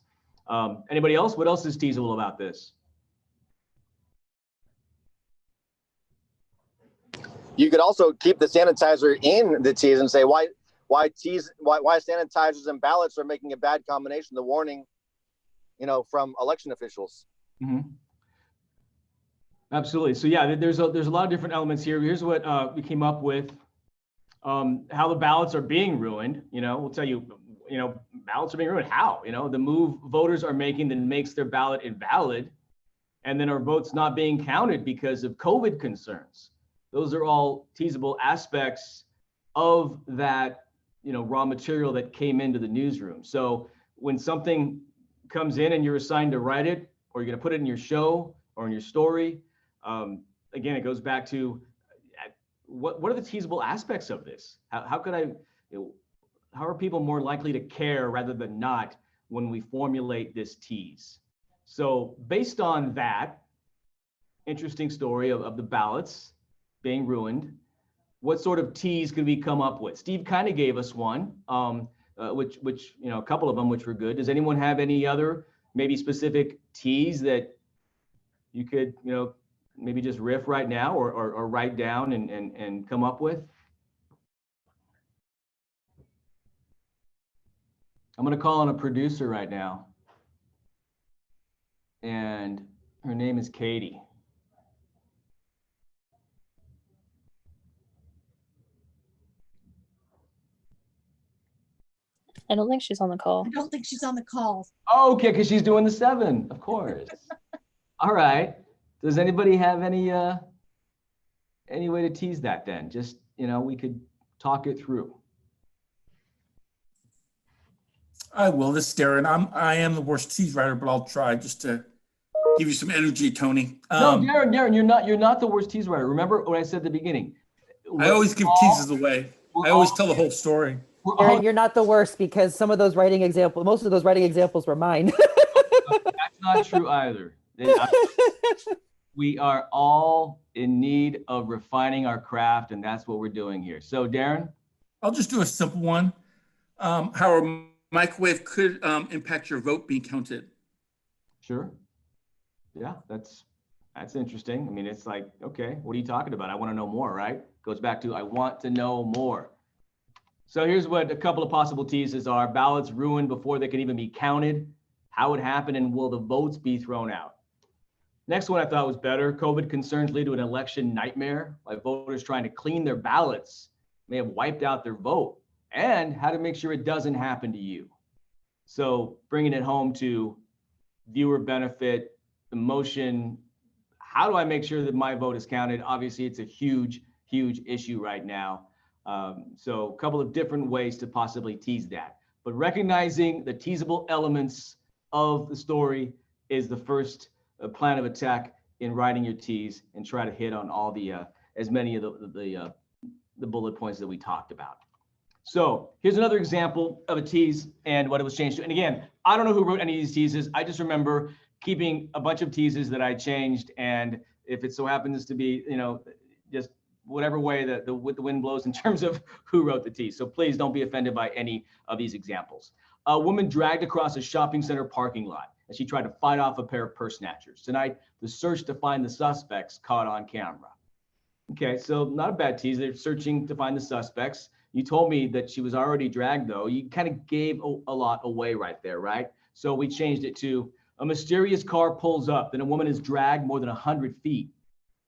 Anybody else? What else is teasable about this? You could also keep the sanitizer in the tease and say why sanitizers and ballots are making a bad combination. The warning, from election officials. Mm-hmm. Absolutely. So yeah, there's a lot of different elements here. Here's what we came up with. How the ballots are being ruined. We'll tell you, ballots are being ruined. How? The move voters are making that makes their ballot invalid, and then our votes not being counted because of COVID concerns. Those are all teasable aspects of that, raw material that came into the newsroom. So when something comes in and you're assigned to write it, or you're going to put it in your show or in your story, again, it goes back to what are the teasable aspects of this? How are people more likely to care rather than not when we formulate this tease? So based on that interesting story of the ballots being ruined, what sort of tease could we come up with? Steve kind of gave us one, which a couple of them which were good. Does anyone have any other maybe specific tease that you could maybe just riff right now or write down and come up with? I'm going to call on a producer right now, and her name is Katie. I don't think she's on the call. I don't think she's on the call. Oh, okay, because she's doing the 7, of course. All right. Does anybody have any way to tease that then? Just, we could talk it through. I will. This is Darren. I am the worst tease writer, but I'll try just to give you some energy, Tony. No, Darren, you're not the worst tease writer. Remember what I said at the beginning. I always give teases away. I always tell the whole story. Aaron, you're not the worst, because most of those writing examples were mine. That's not true either. We are all in need of refining our craft, and that's what we're doing here. So, Darren? I'll just do a simple one. How a microwave could impact your vote being counted. Sure. Yeah, that's interesting. I mean, it's like, okay, what are you talking about? I want to know more, right? Goes back to I want to know more. So here's what a couple of possible teases are. Ballots ruined before they can even be counted. How it happened, and will the votes be thrown out? Next one I thought was better. COVID concerns lead to an election nightmare, like voters trying to clean their ballots may have wiped out their vote, and how to make sure it doesn't happen to you. So bringing it home to viewer benefit, emotion, how do I make sure that my vote is counted? Obviously, it's a huge, huge issue right now. So a couple of different ways to possibly tease that. But recognizing the teasable elements of the story is the first plan of attack in writing your tease, and try to hit on all the as many of the bullet points that we talked about. So here's another example of a tease and what it was changed to. And again, I don't know who wrote any of these teases. I just remember keeping a bunch of teases that I changed, and if it so happens to be, just whatever way that the wind blows in terms of who wrote the tease. So please don't be offended by any of these examples. A woman dragged across a shopping center parking lot as she tried to fight off a pair of purse snatchers. Tonight, the search to find the suspects caught on camera. Okay, so not a bad tease. They're searching to find the suspects. You told me that she was already dragged, though. You kind of gave a lot away right there, right? So we changed it to a mysterious car pulls up, then a woman is dragged more than 100 feet.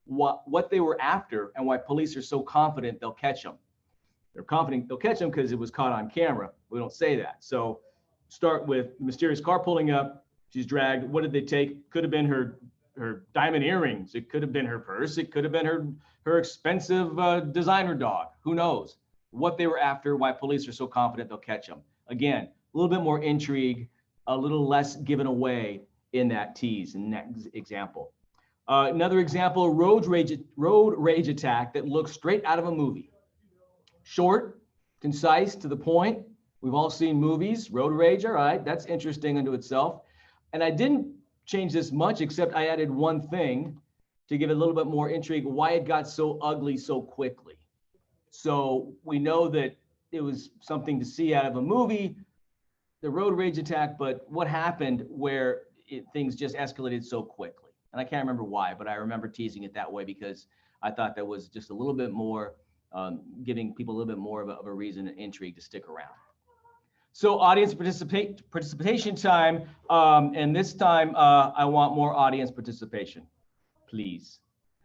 What they were after and why police are so confident they'll catch them. They're confident they'll catch them because it was caught on camera. We don't say that. So start with the mysterious car pulling up. She's dragged. What did they take? Could have been her diamond earrings. It could have been her purse. It could have been her expensive designer dog. Who knows? What they were after, why police are so confident they'll catch them. Again, a little bit more intrigue, a little less given away in that tease, in that example. Another example, road rage attack that looks straight out of a movie. Short, concise, to the point. We've all seen movies, road rage, all right, that's interesting unto itself. And I didn't change this much, except I added one thing to give it a little bit more intrigue, why it got so ugly so quickly. So we know that it was something to see out of a movie, the road rage attack, but what happened where things just escalated so quickly? And I can't remember why, but I remember teasing it that way because I thought that was just a little bit more, giving people a little bit more of a reason and intrigue to stick around. So audience participation time, and this time I want more audience participation, please.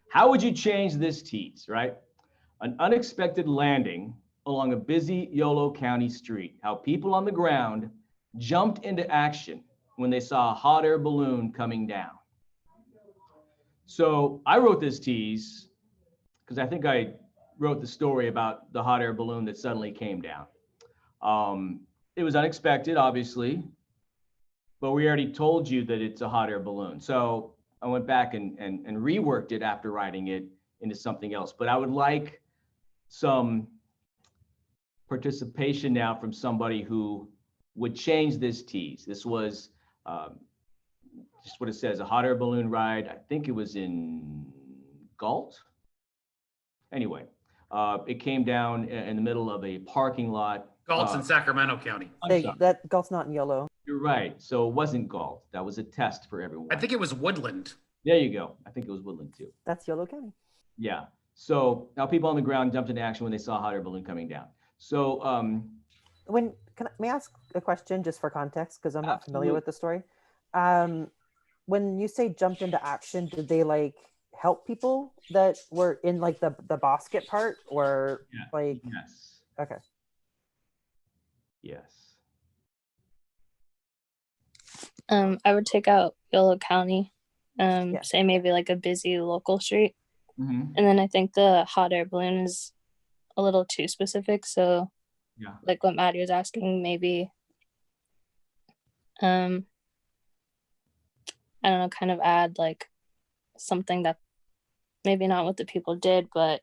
How would you change this tease, right? An unexpected landing along a busy Yolo County street, how people on the ground jumped into action when they saw a hot air balloon coming down. So I wrote this tease because I think I wrote the story about the hot air balloon that suddenly came down. It was unexpected, obviously, but we already told you that it's a hot air balloon. So I went back and reworked it after writing it into something else. But I would like some participation now from somebody who would change this tease. This was just what it says, a hot air balloon ride. I think it was in Galt. Anyway, it came down in the middle of a parking lot. Galt's in Sacramento County. That Galt's not in Yolo. You're right. So it wasn't Galt. That was a test for everyone. I think it was Woodland. There you go. I think it was Woodland too. That's Yolo County. Yeah. So now people on the ground jumped into action when they saw a hot air balloon coming down. So may I ask a question just for context, because I'm not familiar Absolutely. with the story? When you say jumped into action, did they like help people that were in like the basket part, or Yeah. like? Yes. Okay. Yes. I would take out Yolo County, Yeah. say maybe like a busy local street. Mm-hmm. And then I think the hot air balloon is a little too specific. So Yeah. like what Maddie was asking, maybe, I don't know, kind of add like something that maybe not what the people did, but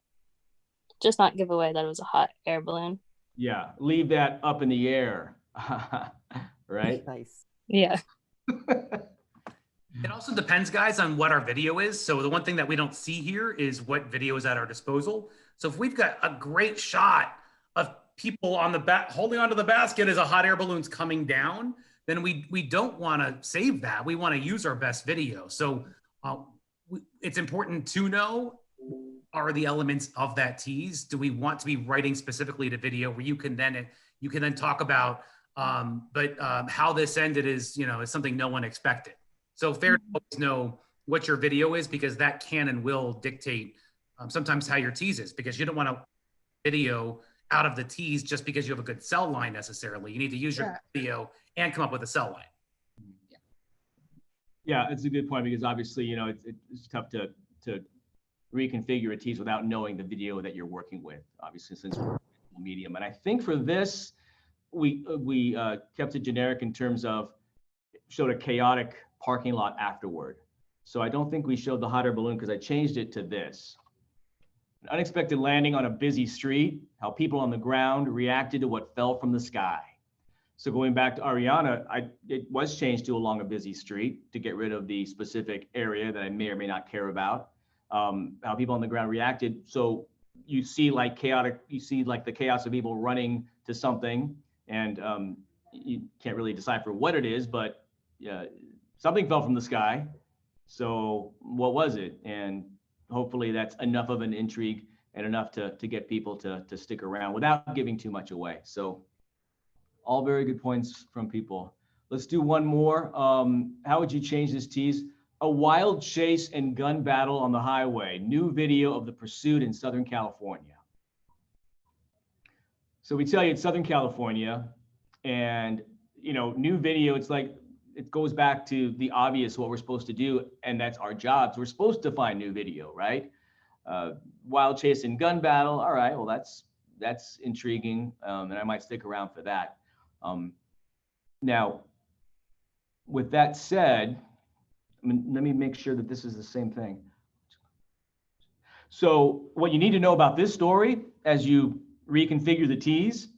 just not give away that it was a hot air balloon. Yeah. Leave that up in the air. Right? Nice. Yeah. It also depends, guys, on what our video is. So the one thing that we don't see here is what video is at our disposal. So if we've got a great shot of people on the back holding onto the basket as a hot air balloon's coming down, then we don't want to save that. We want to use our best video. So it's important to know, are the elements of that tease, do we want to be writing specifically to video where you can then talk about how this ended is something no one expected. So fair to always know what your video is, because that can and will dictate sometimes how your tease is, because you don't want to video out of the tease just because you have a good cell line necessarily. You need to use your video and come up with a cell line. Yeah, it's a good point, because obviously, it's tough to reconfigure a tease without knowing the video that you're working with, obviously, since we're a medium. And I think for this, we kept it generic in terms of showed a chaotic parking lot afterward. So I don't think we showed the hot air balloon, because I changed it to this. An unexpected landing on a busy street, how people on the ground reacted to what fell from the sky. So going back to Ariana, it was changed to along a busy street to get rid of the specific area that I may or may not care about. How people on the ground reacted. So you see like the chaos of people running to something, and you can't really decipher what it is, but something fell from the sky. So what was it? And hopefully that's enough of an intrigue and enough to get people to stick around without giving too much away. So all very good points from people. Let's do one more. How would you change this tease? A wild chase and gun battle on the highway. New video of the pursuit in Southern California. So we tell you it's Southern California, and new video, it's like, it goes back to the obvious, what we're supposed to do, and that's our jobs. We're supposed to find new video, right? Wild chase and gun battle. All right, well, that's intriguing, and I might stick around for that. Now, with that said, let me make sure that this is the same thing. So what you need to know about this story as you reconfigure the Tease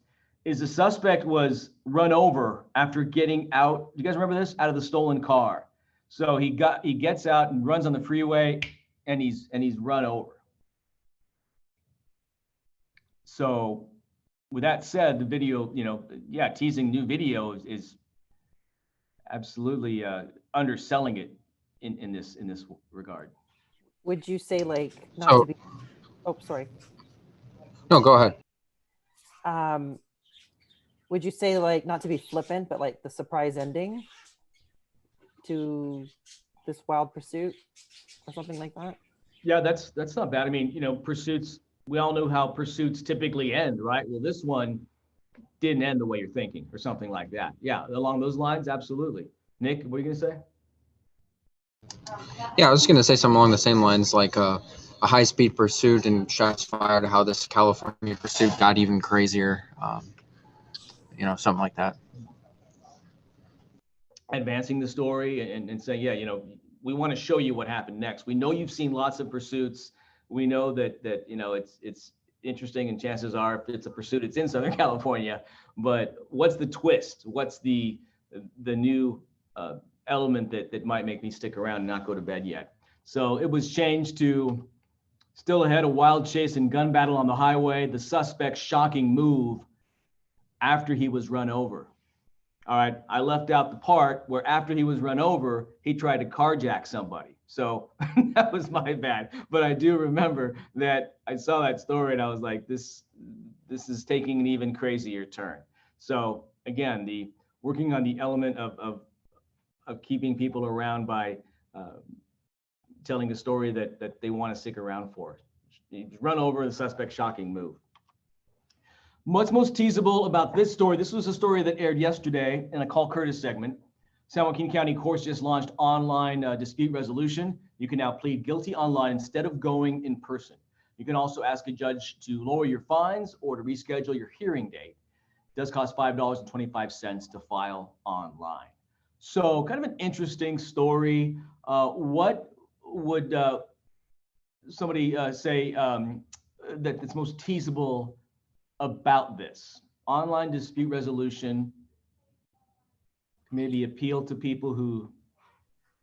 is the suspect was run over after getting out. You guys remember this? Out of the stolen car. So he gets out and runs on the freeway, and he's run over. So with that said, the video, teasing new video is absolutely underselling it in this regard. Would you say like not So- to be? Oh, sorry. No, go ahead. Would you say like not to be flippant, but like the surprise ending to this wild pursuit or something like that? Yeah, that's not bad. I mean, pursuits, we all know how pursuits typically end, right? Well, this one didn't end the way you're thinking or something like that. Yeah, along those lines, absolutely. Nick, what are you gonna say? Yeah, I was going to say something along the same lines, like a high-speed pursuit and shots fired. How this California pursuit got even crazier. Something like that. Advancing the story and saying, yeah, we want to show you what happened next. We know you've seen lots of pursuits. We know that it's interesting, and chances are if it's a pursuit, it's in Southern California. But what's the twist? What's the new element that might make me stick around and not go to bed yet? So it was changed to still ahead, a wild chase and gun battle on the highway. The suspect's shocking move after he was run over. All right, I left out the part where after he was run over, he tried to carjack somebody. So that was my bad. But I do remember that I saw that story and I was like, this is taking an even crazier turn. So again, the working on the element of keeping people around by telling a story that they want to stick around for. Run over, the suspect, shocking move. What's most teasable about this story? This was a story that aired yesterday in a Call Curtis segment. San Joaquin County Courts just launched online dispute resolution. You can now plead guilty online instead of going in person. You can also ask a judge to lower your fines or to reschedule your hearing date. It does cost $5.25 to file online. So kind of an interesting story. What would somebody say that's most teasable about this? Online dispute resolution, maybe appeal to people who,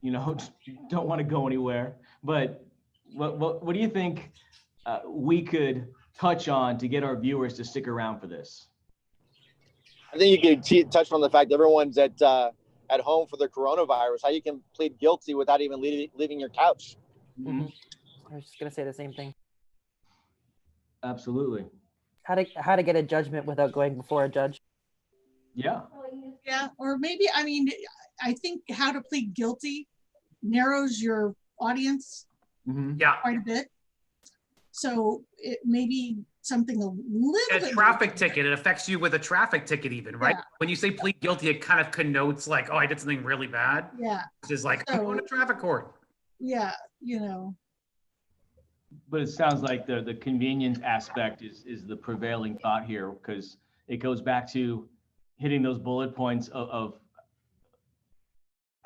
don't want to go anywhere. But what do you think we could touch on to get our viewers to stick around for this? I think you could touch on the fact that everyone's at home for the coronavirus, how you can plead guilty without even leaving your couch. Mm-hmm. I was just gonna say the same thing. Absolutely. How to get a judgment without going before a judge. Yeah. Yeah, or maybe, I think how to plead guilty narrows your audience Yeah. quite a bit. So it may be something a little A bit. traffic ticket, it affects you with a traffic ticket even, right? Yeah. When you say plead guilty, it kind of connotes like, oh, I did something really bad. Yeah. It's just like, I'm going to traffic court. Yeah, But it sounds like the convenience aspect is the prevailing thought here, because it goes back to hitting those bullet points of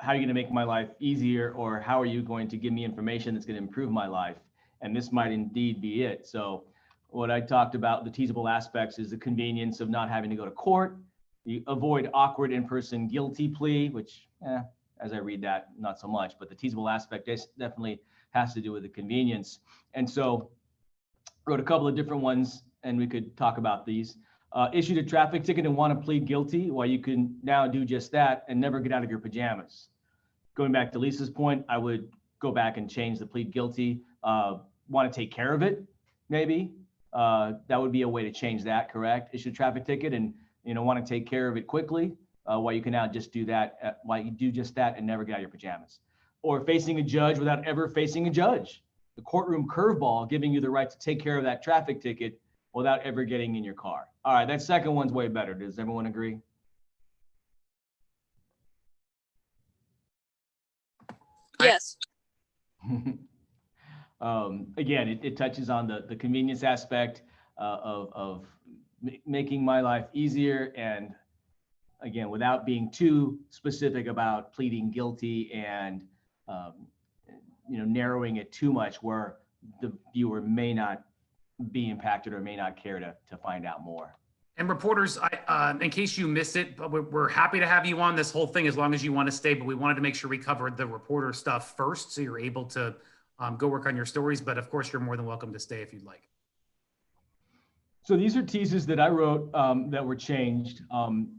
how are you going to make my life easier, or how are you going to give me information that's going to improve my life? And this might indeed be it. So what I talked about, the teasable aspects, is the convenience of not having to go to court. You avoid awkward in-person guilty plea, which, as I read that, not so much, but the teasable aspect definitely has to do with the convenience. And so wrote a couple of different ones, and we could talk about these. Issued a traffic ticket and want to plead guilty? Well, you can now do just that and never get out of your pajamas. Going back to Lisa's point, I would go back and change the plead guilty. Want to take care of it, maybe? That would be a way to change that, correct? Issue a traffic ticket and want to take care of it quickly. While you can now just do that, while you do just that and never get out of your pajamas. Or facing a judge without ever facing a judge. The courtroom curveball, giving you the right to take care of that traffic ticket without ever getting in your car. All right, that second one's way better. Does everyone agree? Yes. Again, it touches on the convenience aspect of making my life easier, and again, without being too specific about pleading guilty and narrowing it too much, where the viewer may not be impacted or may not care to find out more. And reporters, in case you missed it, but we're happy to have you on this whole thing as long as you want to stay, but we wanted to make sure we covered the reporter stuff first so you're able to go work on your stories. But of course, you're more than welcome to stay if you'd like. So these are teases that I wrote that were changed.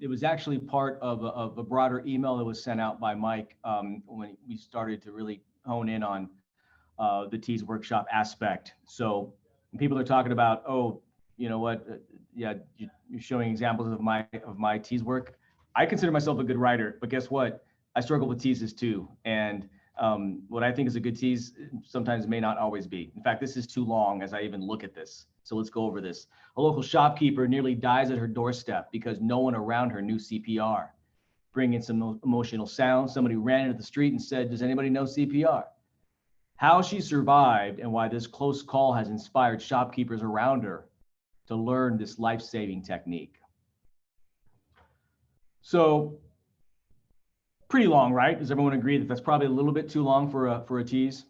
It was actually part of a broader email that was sent out by Mike when we started to really hone in on the Tease workshop aspect. So when people are talking about, oh, you know what, yeah, you're showing examples of my Tease work. I consider myself a good writer, but guess what? I struggle with teases too. And what I think is a good tease sometimes may not always be. In fact, this is too long as I even look at this. So let's go over this. A local shopkeeper nearly dies at her doorstep because no one around her knew CPR. Bring in some emotional sound. Somebody ran into the street and said, does anybody know CPR? How she survived and why this close call has inspired shopkeepers around her to learn this life-saving technique. So pretty long, right? Does everyone agree that that's probably a little bit too long for a tease?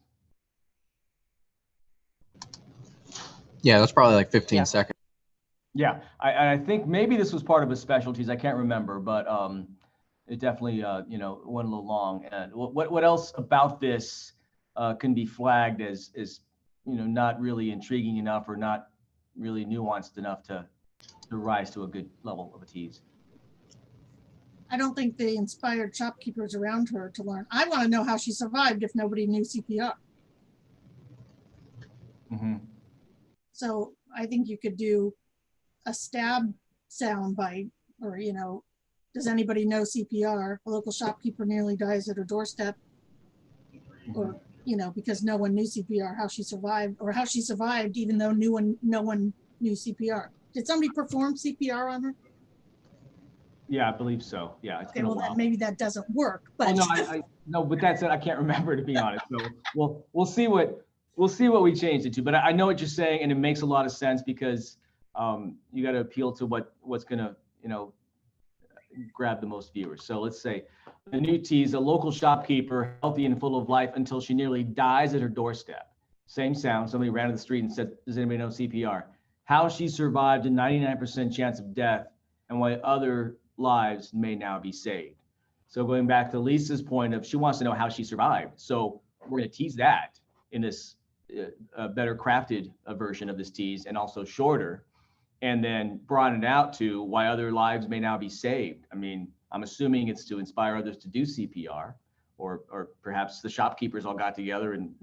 Yeah, that's probably like 15 seconds. Yeah, I think maybe this was part of a specialties. I can't remember, but it definitely went a little long. And what else about this can be flagged as not really intriguing enough or not really nuanced enough to rise to a good level of a tease? I don't think they inspired shopkeepers around her to learn. I want to know how she survived if nobody knew CPR. Mm-hmm. So I think you could do a stab sound bite, or, does anybody know CPR? A local shopkeeper nearly dies at her doorstep, or, because no one knew CPR, how she survived, or how she survived even though no one knew CPR. Did somebody perform CPR on her? Yeah, I believe so. Yeah, it's been a while. Then maybe that doesn't work. But no, but that's it. I can't remember, to be honest. So we'll see what we changed it to. But I know what you're saying, and it makes a lot of sense because you got to appeal to what's gonna grab the most viewers. So let's say the new tease: a local shopkeeper, healthy and full of life until she nearly dies at her doorstep. Same sound. Somebody ran to the street and said, "Does anybody know CPR?" How she survived a 99% chance of death, and why other lives may now be saved. So going back to Lisa's point of she wants to know how she survived. So we're going to tease that in this better crafted version of this tease, and also shorter, and then broaden it out to why other lives may now be saved. I mean, I'm assuming it's to inspire others to do CPR, or perhaps the shopkeepers all got together and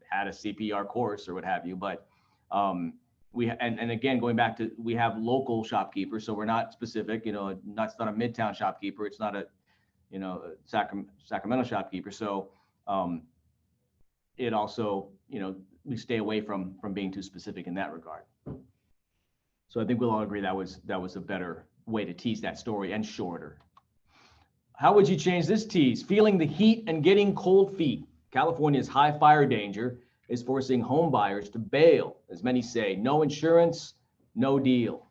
had a CPR course or what have you. But and again, going back to, we have local shopkeepers, so we're not specific. It's not a Midtown shopkeeper. It's not a Sacramento shopkeeper. So it also we stay away from being too specific in that regard. So I think we'll all agree that was a better way to tease that story, and shorter. How would you change this tease? Feeling the heat and getting cold feet. California's high fire danger is forcing home buyers to bail. As many say, no insurance, no deal.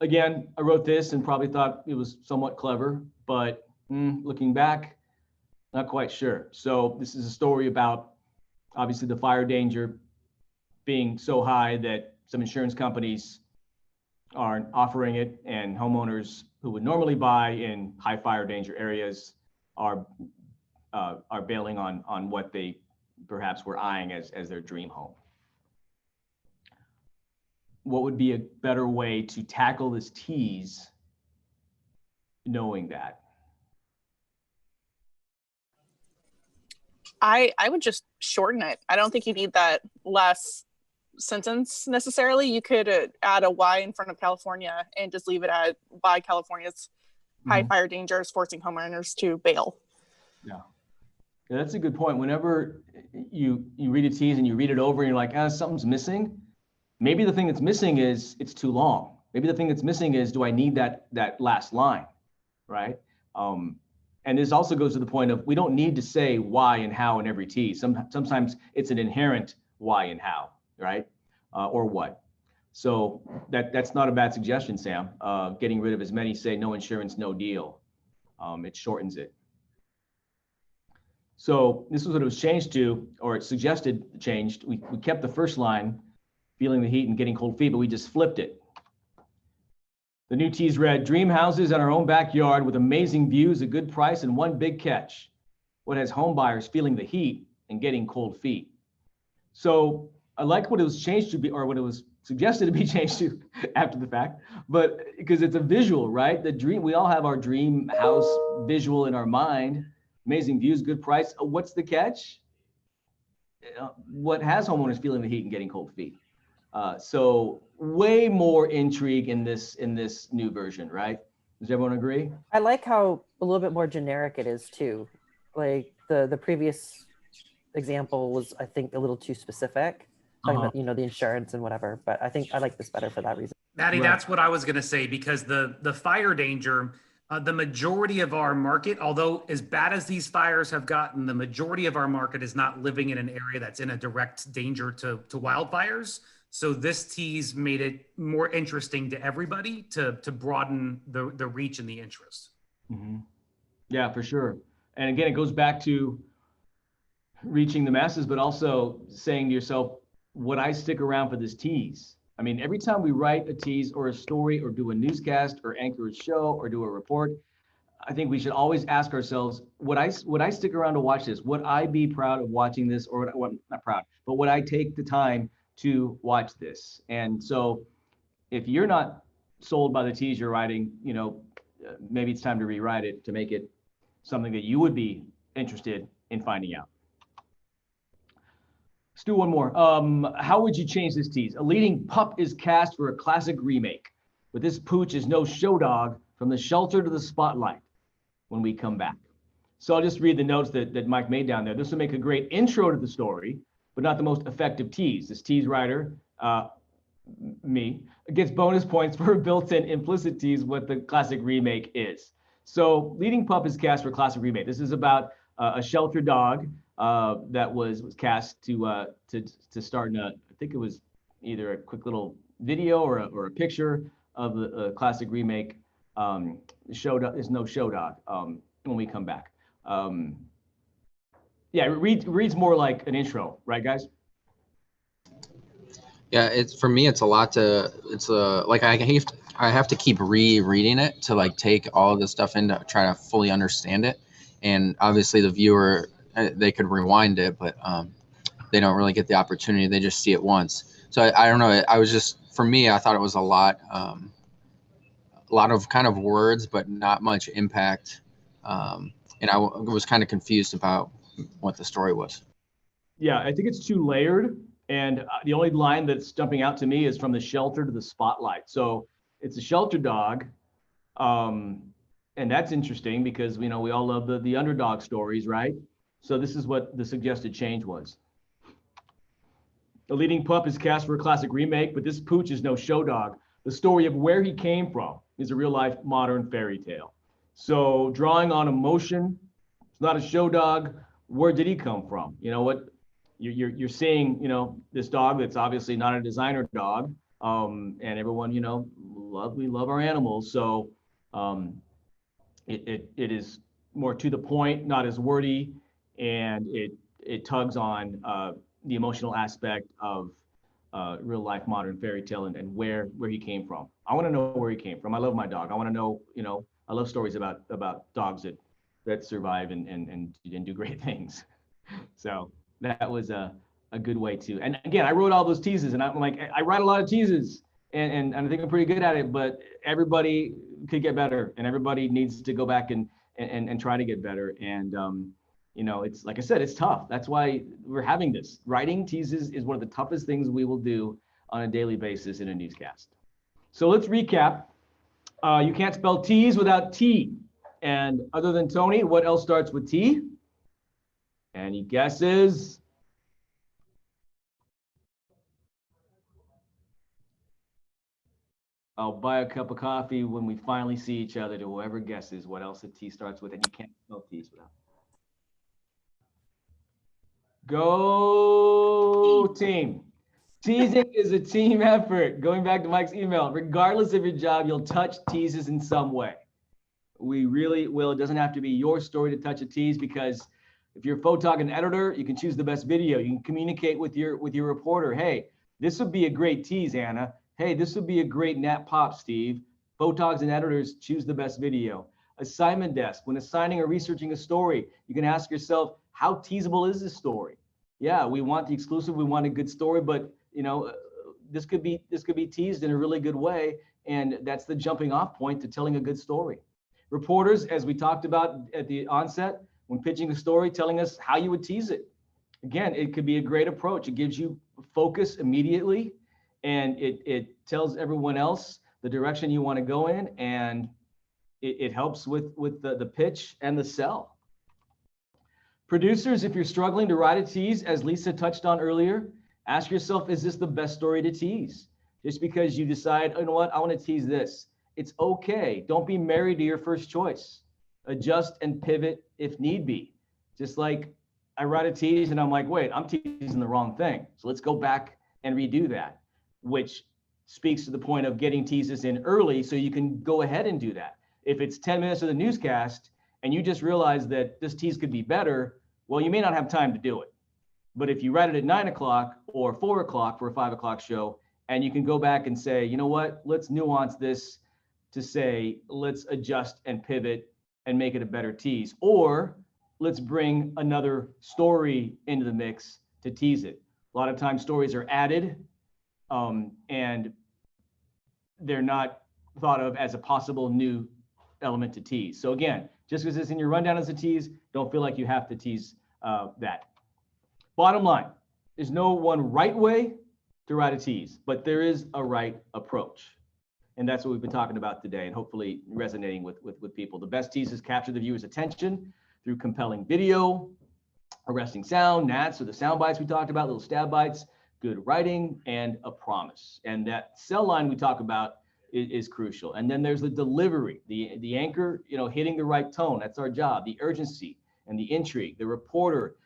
Again, I wrote this and probably thought it was somewhat clever, but looking back, not quite sure. So this is a story about obviously the fire danger being so high that some insurance companies are offering it, and homeowners who would normally buy in high fire danger areas are bailing on what they perhaps were eyeing as their dream home. What would be a better way to tackle this tease, knowing that? I would just shorten it. I don't think you need that last sentence necessarily. You could add a Y in front of California and just leave it at why California's high fire danger is forcing homeowners to bail. Yeah, that's a good point. Whenever you read a tease and you read it over and you're like, something's missing. Maybe the thing that's missing is it's too long. Maybe the thing that's missing is, do I need that last line, right? And this also goes to the point of, we don't need to say why and how in every tease. Sometimes it's an inherent why and how, right? Or what. So that's not a bad suggestion, Sam. Getting rid of as many, say no insurance, no deal. It shortens it. So this was what it was changed to, or it suggested changed. We kept the first line, feeling the heat and getting cold feet, but we just flipped it. The new tease read, dream houses in our own backyard with amazing views, a good price, and one big catch. What has home buyers feeling the heat and getting cold feet? So I like what it was changed to be, or what it was suggested to be changed to after the fact, but because it's a visual, right? The dream, we all have our dream house visual in our mind. Amazing views, good price. What's the catch? What has homeowners feeling the heat and getting cold feet? So way more intrigue in this new version, right? Does everyone agree? I like how a little bit more generic it is too. Like the previous example was, I think, a little too specific, talking about, the insurance and whatever. But I think I like this better for that reason. Maddie, that's what I was going to say, because the fire danger, the majority of our market, although as bad as these fires have gotten, the majority of our market is not living in an area that's in a direct danger to wildfires. So this tease made it more interesting to everybody to broaden the reach and the interest. Mm-hmm. Yeah, for sure. And again, it goes back to reaching the masses, but also saying to yourself, would I stick around for this tease? I mean, every time we write a tease or a story or do a newscast or anchor a show or do a report, I think we should always ask ourselves, would I stick around to watch this? Would I be proud of watching this, or not proud, but would I take the time to watch this? And so if you're not sold by the tease you're writing, maybe it's time to rewrite it to make it something that you would be interested in finding out. Let's do one more. How would you change this tease? A leading pup is cast for a classic remake, but this pooch is no show dog from the shelter to the spotlight when we come back. So I'll just read the notes that Mike made down there. This will make a great intro to the story, but not the most effective tease. This tease writer, me, gets bonus points for a built-in implicit tease what the classic remake is. So leading pup is cast for classic remake. This is about a shelter dog that was cast to start in I think it was either a quick little video or a picture of the classic remake. Show dog is no show dog when we come back. Yeah, it reads more like an intro, right, guys? Yeah, for me, it's a lot to, like I have to keep rereading it to like take all of this stuff in to try to fully understand it. And obviously the viewer, they could rewind it, but they don't really get the opportunity. They just see it once. So I don't know. For me, I thought it was a lot of kind of words, but not much impact. And I was kind of confused about what the story was. Yeah, I think it's too layered. And the only line that's jumping out to me is from the shelter to the spotlight. So it's a shelter dog. And that's interesting because, we all love the underdog stories, right? So this is what the suggested change was. The leading pup is cast for a classic remake, but this pooch is no show dog. The story of where he came from is a real life modern fairy tale. So drawing on emotion, it's not a show dog. Where did he come from? You know what? You're seeing, this dog that's obviously not a designer dog, and everyone, we love our animals. So it is more to the point, not as wordy, and it tugs on the emotional aspect of real life modern fairy tale and where he came from. I want to know where he came from. I love my dog. I want to know, I love stories about dogs that survive and do great things. So that was a good way to, and again, I wrote all those teases, and I'm like, I write a lot of teases, and I think I'm pretty good at it, but everybody could get better, and everybody needs to go back and try to get better. And it's like I said, it's tough. That's why we're having this. Writing teases is one of the toughest things we will do on a daily basis in a newscast. So let's recap. You can't spell tease without T. And other than Tony, what else starts with T? Any guesses? I'll buy a cup of coffee when we finally see each other to whoever guesses what else a T starts with, and you can't spell T's without. Go team. Teasing is a team effort. Going back to Mike's email, regardless of your job, you'll touch teases in some way. We really will. It doesn't have to be your story to touch a tease, because If you're a photog and editor, you can choose the best video. You can communicate with your reporter. Hey, this would be a great tease, Anna. Hey, this would be a great nat pop, Steve. Photogs and editors choose the best video. Assignment desk, when assigning or researching a story, you can ask yourself, how teasable is this story? Yeah, we want the exclusive, we want a good story, but this could be teased in a really good way, and that's the jumping off point to telling a good story. Reporters, as we talked about at the onset, when pitching a story, telling us how you would tease it. Again, it could be a great approach. It gives you focus immediately, and it tells everyone else the direction you want to go in, and it helps with the pitch and the sell. Producers, if you're struggling to write a tease, as Lisa touched on earlier, ask yourself, is this the best story to tease? Just because you decide, oh, you know what, I want to tease this. It's okay. Don't be married to your first choice. Adjust and pivot if need be. Just like I write a tease and I'm like, wait, I'm teasing the wrong thing. So let's go back and redo that, which speaks to the point of getting teases in early so you can go ahead and do that. If it's 10 minutes of the newscast and you just realize that this tease could be better, well, you may not have time to do it. But if you write it at 9 o'clock or 4 o'clock for a 5 o'clock show, and you can go back and say, you know what, let's nuance this to say, let's adjust and pivot and make it a better tease. Or let's bring another story into the mix to tease it. A lot of times stories are added and they're not thought of as a possible new element to tease. So again, just because it's in your rundown as a tease, don't feel like you have to tease that. Bottom line, there's no one right way to write a tease, but there is a right approach. And that's what we've been talking about today and hopefully resonating with people. The best teases capture the viewer's attention through compelling video, arresting sound, nats, or the sound bites we talked about, little stab bites, good writing, and a promise. And that cell line we talk about is crucial. And then there's the delivery, the anchor, hitting the right tone. That's our job. The urgency and the intrigue, the reporter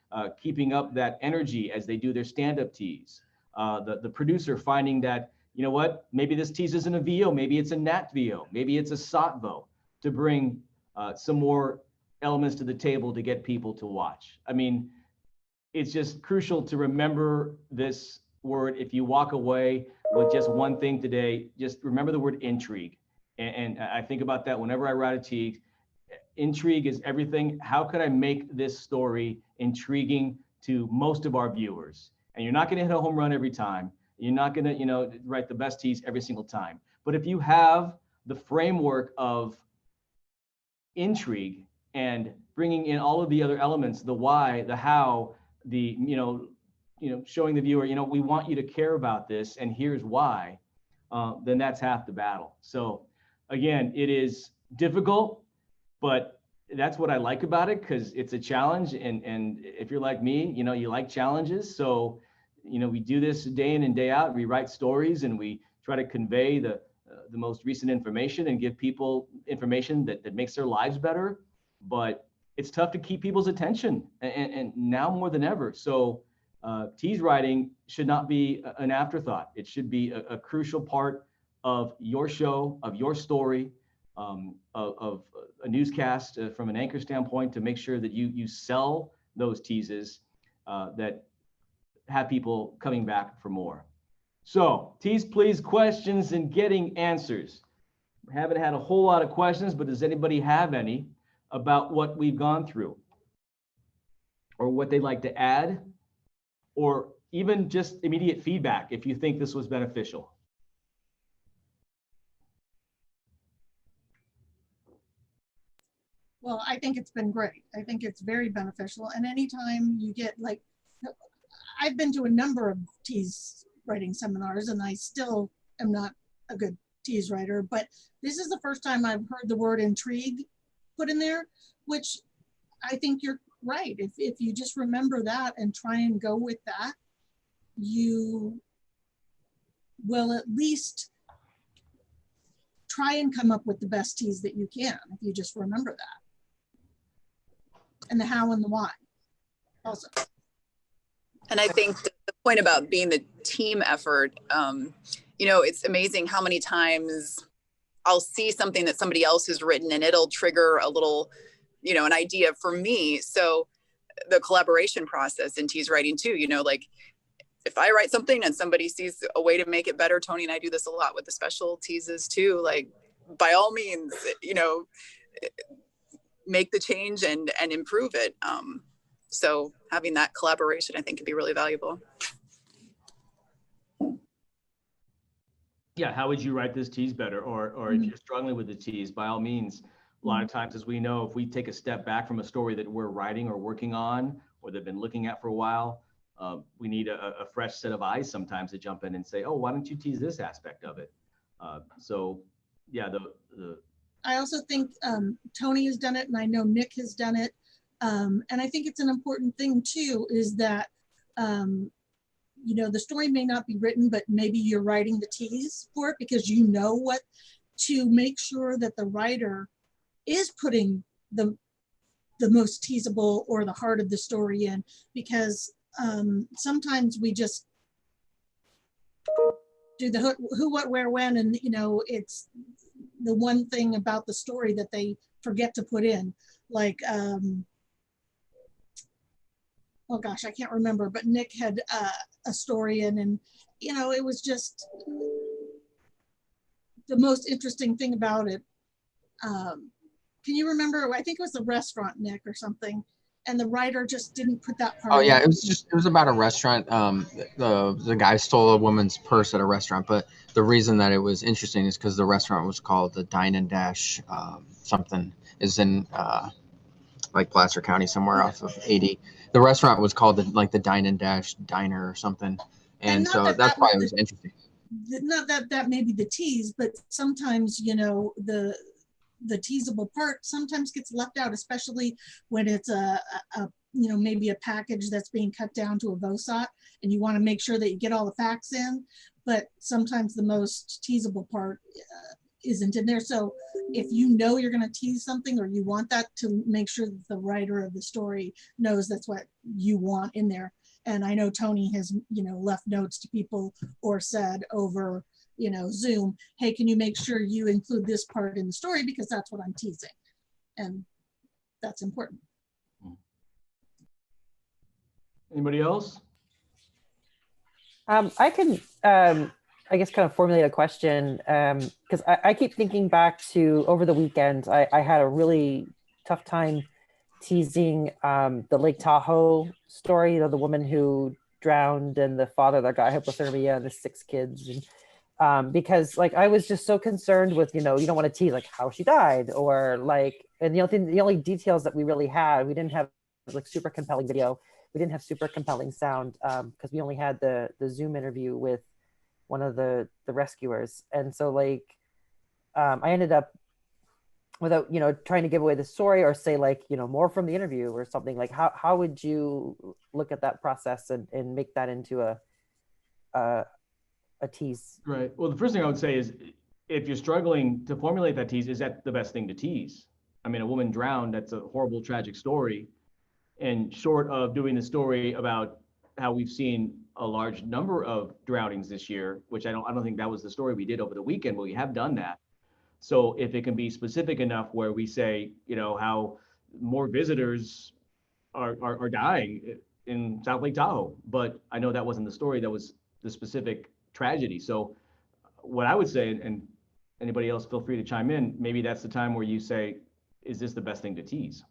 keeping up that energy as they do their stand-up tease. The producer finding that, you know what, maybe this tease isn't a VO, maybe it's a nat VO, maybe it's a SOTVO to bring some more elements to the table to get people to watch. I mean, it's just crucial to remember this word. If you walk away with just one thing today, just remember the word intrigue. And I think about that whenever I write a tease. Intrigue is everything. How could I make this story intriguing to most of our viewers? And you're not going to hit a home run every time. You're not going to, write the best tease every single time. But if you have the framework of intrigue and bringing in all of the other elements, the why, the how, the, showing the viewer, we want you to care about this and here's why, then that's half the battle. So again, it is difficult, but that's what I like about it, because it's a challenge. And if you're like me, you like challenges. So, we do this day in and day out. We write stories and we try to convey the most recent information and give people information that makes their lives better. But it's tough to keep people's attention and now more than ever. So tease writing should not be an afterthought. It should be a crucial part of your show, of your story, of a newscast from an anchor standpoint, to make sure that you sell those teases that have people coming back for more. So tease, please, questions and getting answers. We haven't had a whole lot of questions, but does anybody have any about what we've gone through, or what they'd like to add, or even just immediate feedback if you think this was beneficial? Well, I think it's been great. I think it's very beneficial. And anytime you get, like, I've been to a number of tease writing seminars and I still am not a good tease writer, but this is the first time I've heard the word intrigue put in there, which I think you're right. If you just remember that and try and go with that, you will at least try and come up with the best tease that you can, if you just remember that. And the how and the why also. And I think the point about being the team effort, it's amazing how many times I'll see something that somebody else has written and it'll trigger a little, an idea for me. So the collaboration process in Tease writing too. You know, like if I write something and somebody sees a way to make it better, Tony and I do this a lot with the special teases too. Like by all means, you know, make the change and improve it. So having that collaboration, I think, could be really valuable. Yeah, how would you write this tease better? Or if you're struggling with the tease, by all means, a lot of times, as we know, if we take a step back from a story that we're writing or working on, or they've been looking at for a while, we need a fresh set of eyes sometimes to jump in and say, oh, why don't you tease this aspect of it? So yeah, I also think Tony has done it, and I know Nick has done it. And I think it's an important thing too, is that, you know, the story may not be written, but maybe you're writing the tease for it because you know what to make sure that the writer is putting the most teasable or the heart of the story in, because sometimes we just do the who, what, where, when, and you know, it's the one thing about the story that they forget to put in, like oh gosh, I can't remember, but Nick had a story in, and you know, it was just the most interesting thing about it. Can you remember? I think it was the restaurant, Nick, or something, and the writer just didn't put that part. Oh yeah, in. it was about a restaurant. The guy stole a woman's purse at a restaurant, but the reason that it was interesting is because the restaurant was called the Dine and Dash something, is in like Placer County somewhere off of 80. The restaurant was called the Dine and Dash Diner or something, and so that's why it was interesting. Not that may be the tease, but sometimes, you know, the teasable part sometimes gets left out, especially when it's a you know, maybe a package that's being cut down to a VOSOT and you want to make sure that you get all the facts in, but sometimes the most teasable part isn't in there. So if you know you're going to tease something, or you want that, to make sure that the writer of the story knows that's what you want in there. And I know Tony has, you know, left notes to people or said over, you know, Zoom, hey, can you make sure you include this part in the story because that's what I'm teasing. And that's important. Anybody else? I can, I guess, kind of formulate a question, because I keep thinking back to over the weekend. I had a really tough time teasing the Lake Tahoe story, you know, the woman who drowned and the father that got hypothermia and the 6 kids. And because like I was just so concerned with, you know, you don't want to tease like how she died, or like, and the only details that we really had, we didn't have like super compelling video. We didn't have super compelling sound because we only had the Zoom interview with one of the rescuers. And so like I ended up, without, you know, trying to give away the story or say like, you know, more from the interview or something, like how would you look at that process and make that into a tease? Right. Well, the first thing I would say is, if you're struggling to formulate that tease, is that the best thing to tease? I mean, a woman drowned, that's a horrible, tragic story. And short of doing the story about how we've seen a large number of drownings this year, which I don't think that was the story we did over the weekend, but we have done that. So if it can be specific enough where we say, you know, how more visitors are dying in South Lake Tahoe, but I know that wasn't the story, that was the specific tragedy. So what I would say, and anybody else feel free to chime in, maybe that's the time where you say, is this the best thing to tease?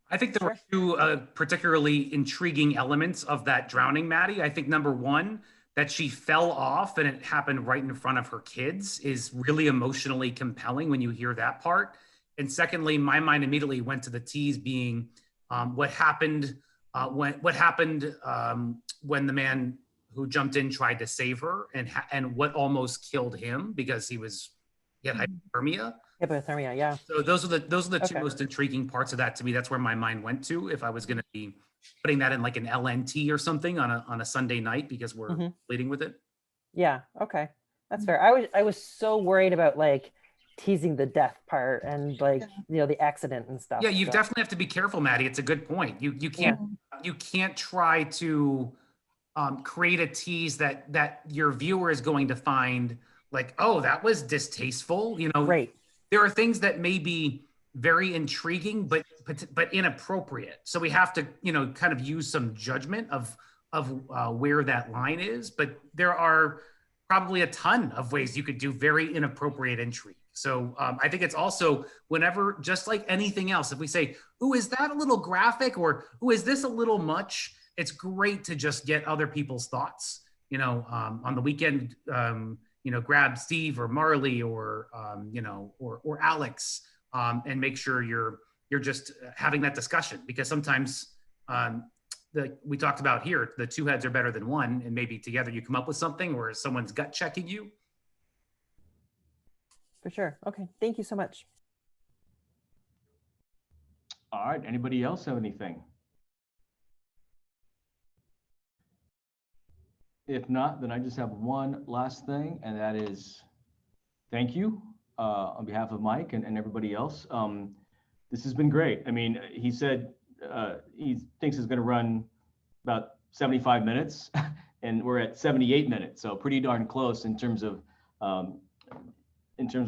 I think there were two particularly intriguing elements of that drowning, Maddie. I think number one, that she fell off and it happened right in front of her kids is really emotionally compelling when you hear that part. And secondly, my mind immediately went to the tease being what happened when the man who jumped in tried to save her, and what almost killed him because he had hypothermia. Hypothermia, yeah. So those are the two Okay. most intriguing parts of that to me. That's where my mind went to if I was going to be putting that in like an LNT or something on a Sunday night because we're leading with it. Yeah. Okay. That's fair. I was so worried about like teasing the death part and like, you know, the accident and stuff. Yeah, you so. definitely have to be careful, Maddie. It's a good point. You can't try to create a tease that your viewer is going to find like, oh, that was distasteful. You know, right. There are things that maybe very intriguing, but inappropriate. So we have to, you know, kind of use some judgment of where that line is. But there are probably a ton of ways you could do very inappropriate intrigue. So I think it's also whenever, just like anything else, if we say, "Ooh, is that a little graphic?" or "Ooh, is this a little much?" It's great to just get other people's thoughts. You know, on the weekend, you know, grab Steve or Marley or you know, or Alex, and make sure you're just having that discussion, because sometimes we talked about here, the two heads are better than one, and maybe together you come up with something, or someone's gut checking you. For sure. Okay. Thank you so much. All right. Anybody else have anything? If not, then I just have one last thing, and that is thank you on behalf of Mike and everybody else. This has been great. I mean, he said he thinks it's going to run about 75 minutes, and we're at 78 minutes, so pretty darn close in terms of a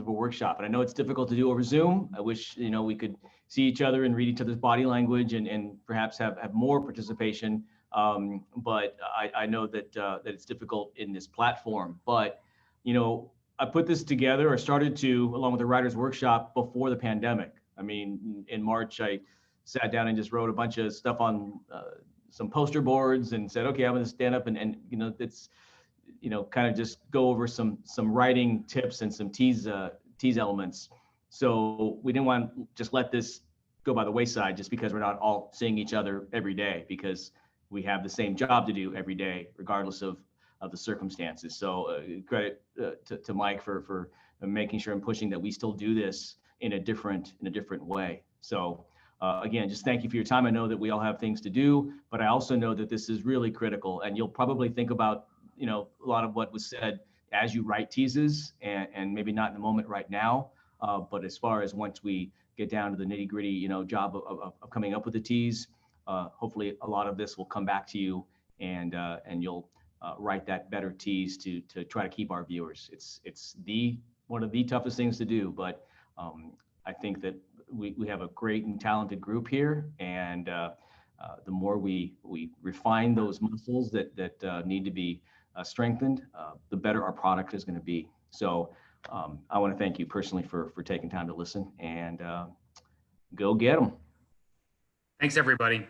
workshop. And I know it's difficult to do over Zoom. I wish, you know, we could see each other and read each other's body language and perhaps have more participation. But I know that that it's difficult in this platform. But, you know, I put this together, or started to, along with the writers workshop, before the pandemic. I mean, in March, I sat down and just wrote a bunch of stuff on some poster boards and said, okay, I'm going to stand up and you know, it's, you know, kind of just go over some writing tips and some tease elements. So we didn't want to just let this go by the wayside just because we're not all seeing each other every day, because we have the same job to do every day, regardless of the circumstances. So credit to Mike for making sure and pushing that we still do this in a different way. So again, just thank you for your time. I know that we all have things to do, but I also know that this is really critical, and you'll probably think about, you know, a lot of what was said as you write teases, and maybe not in the moment right now, but as far as once we get down to the nitty gritty, you know, job of coming up with a tease, hopefully a lot of this will come back to you, and you'll write that better tease to try to keep our viewers. It's one of the toughest things to do, but I think that we have a great and talented group here, and the more we refine those muscles that need to be strengthened, the better our product is going to be. So I want to thank you personally for taking time to listen, and go get them. Thanks, everybody.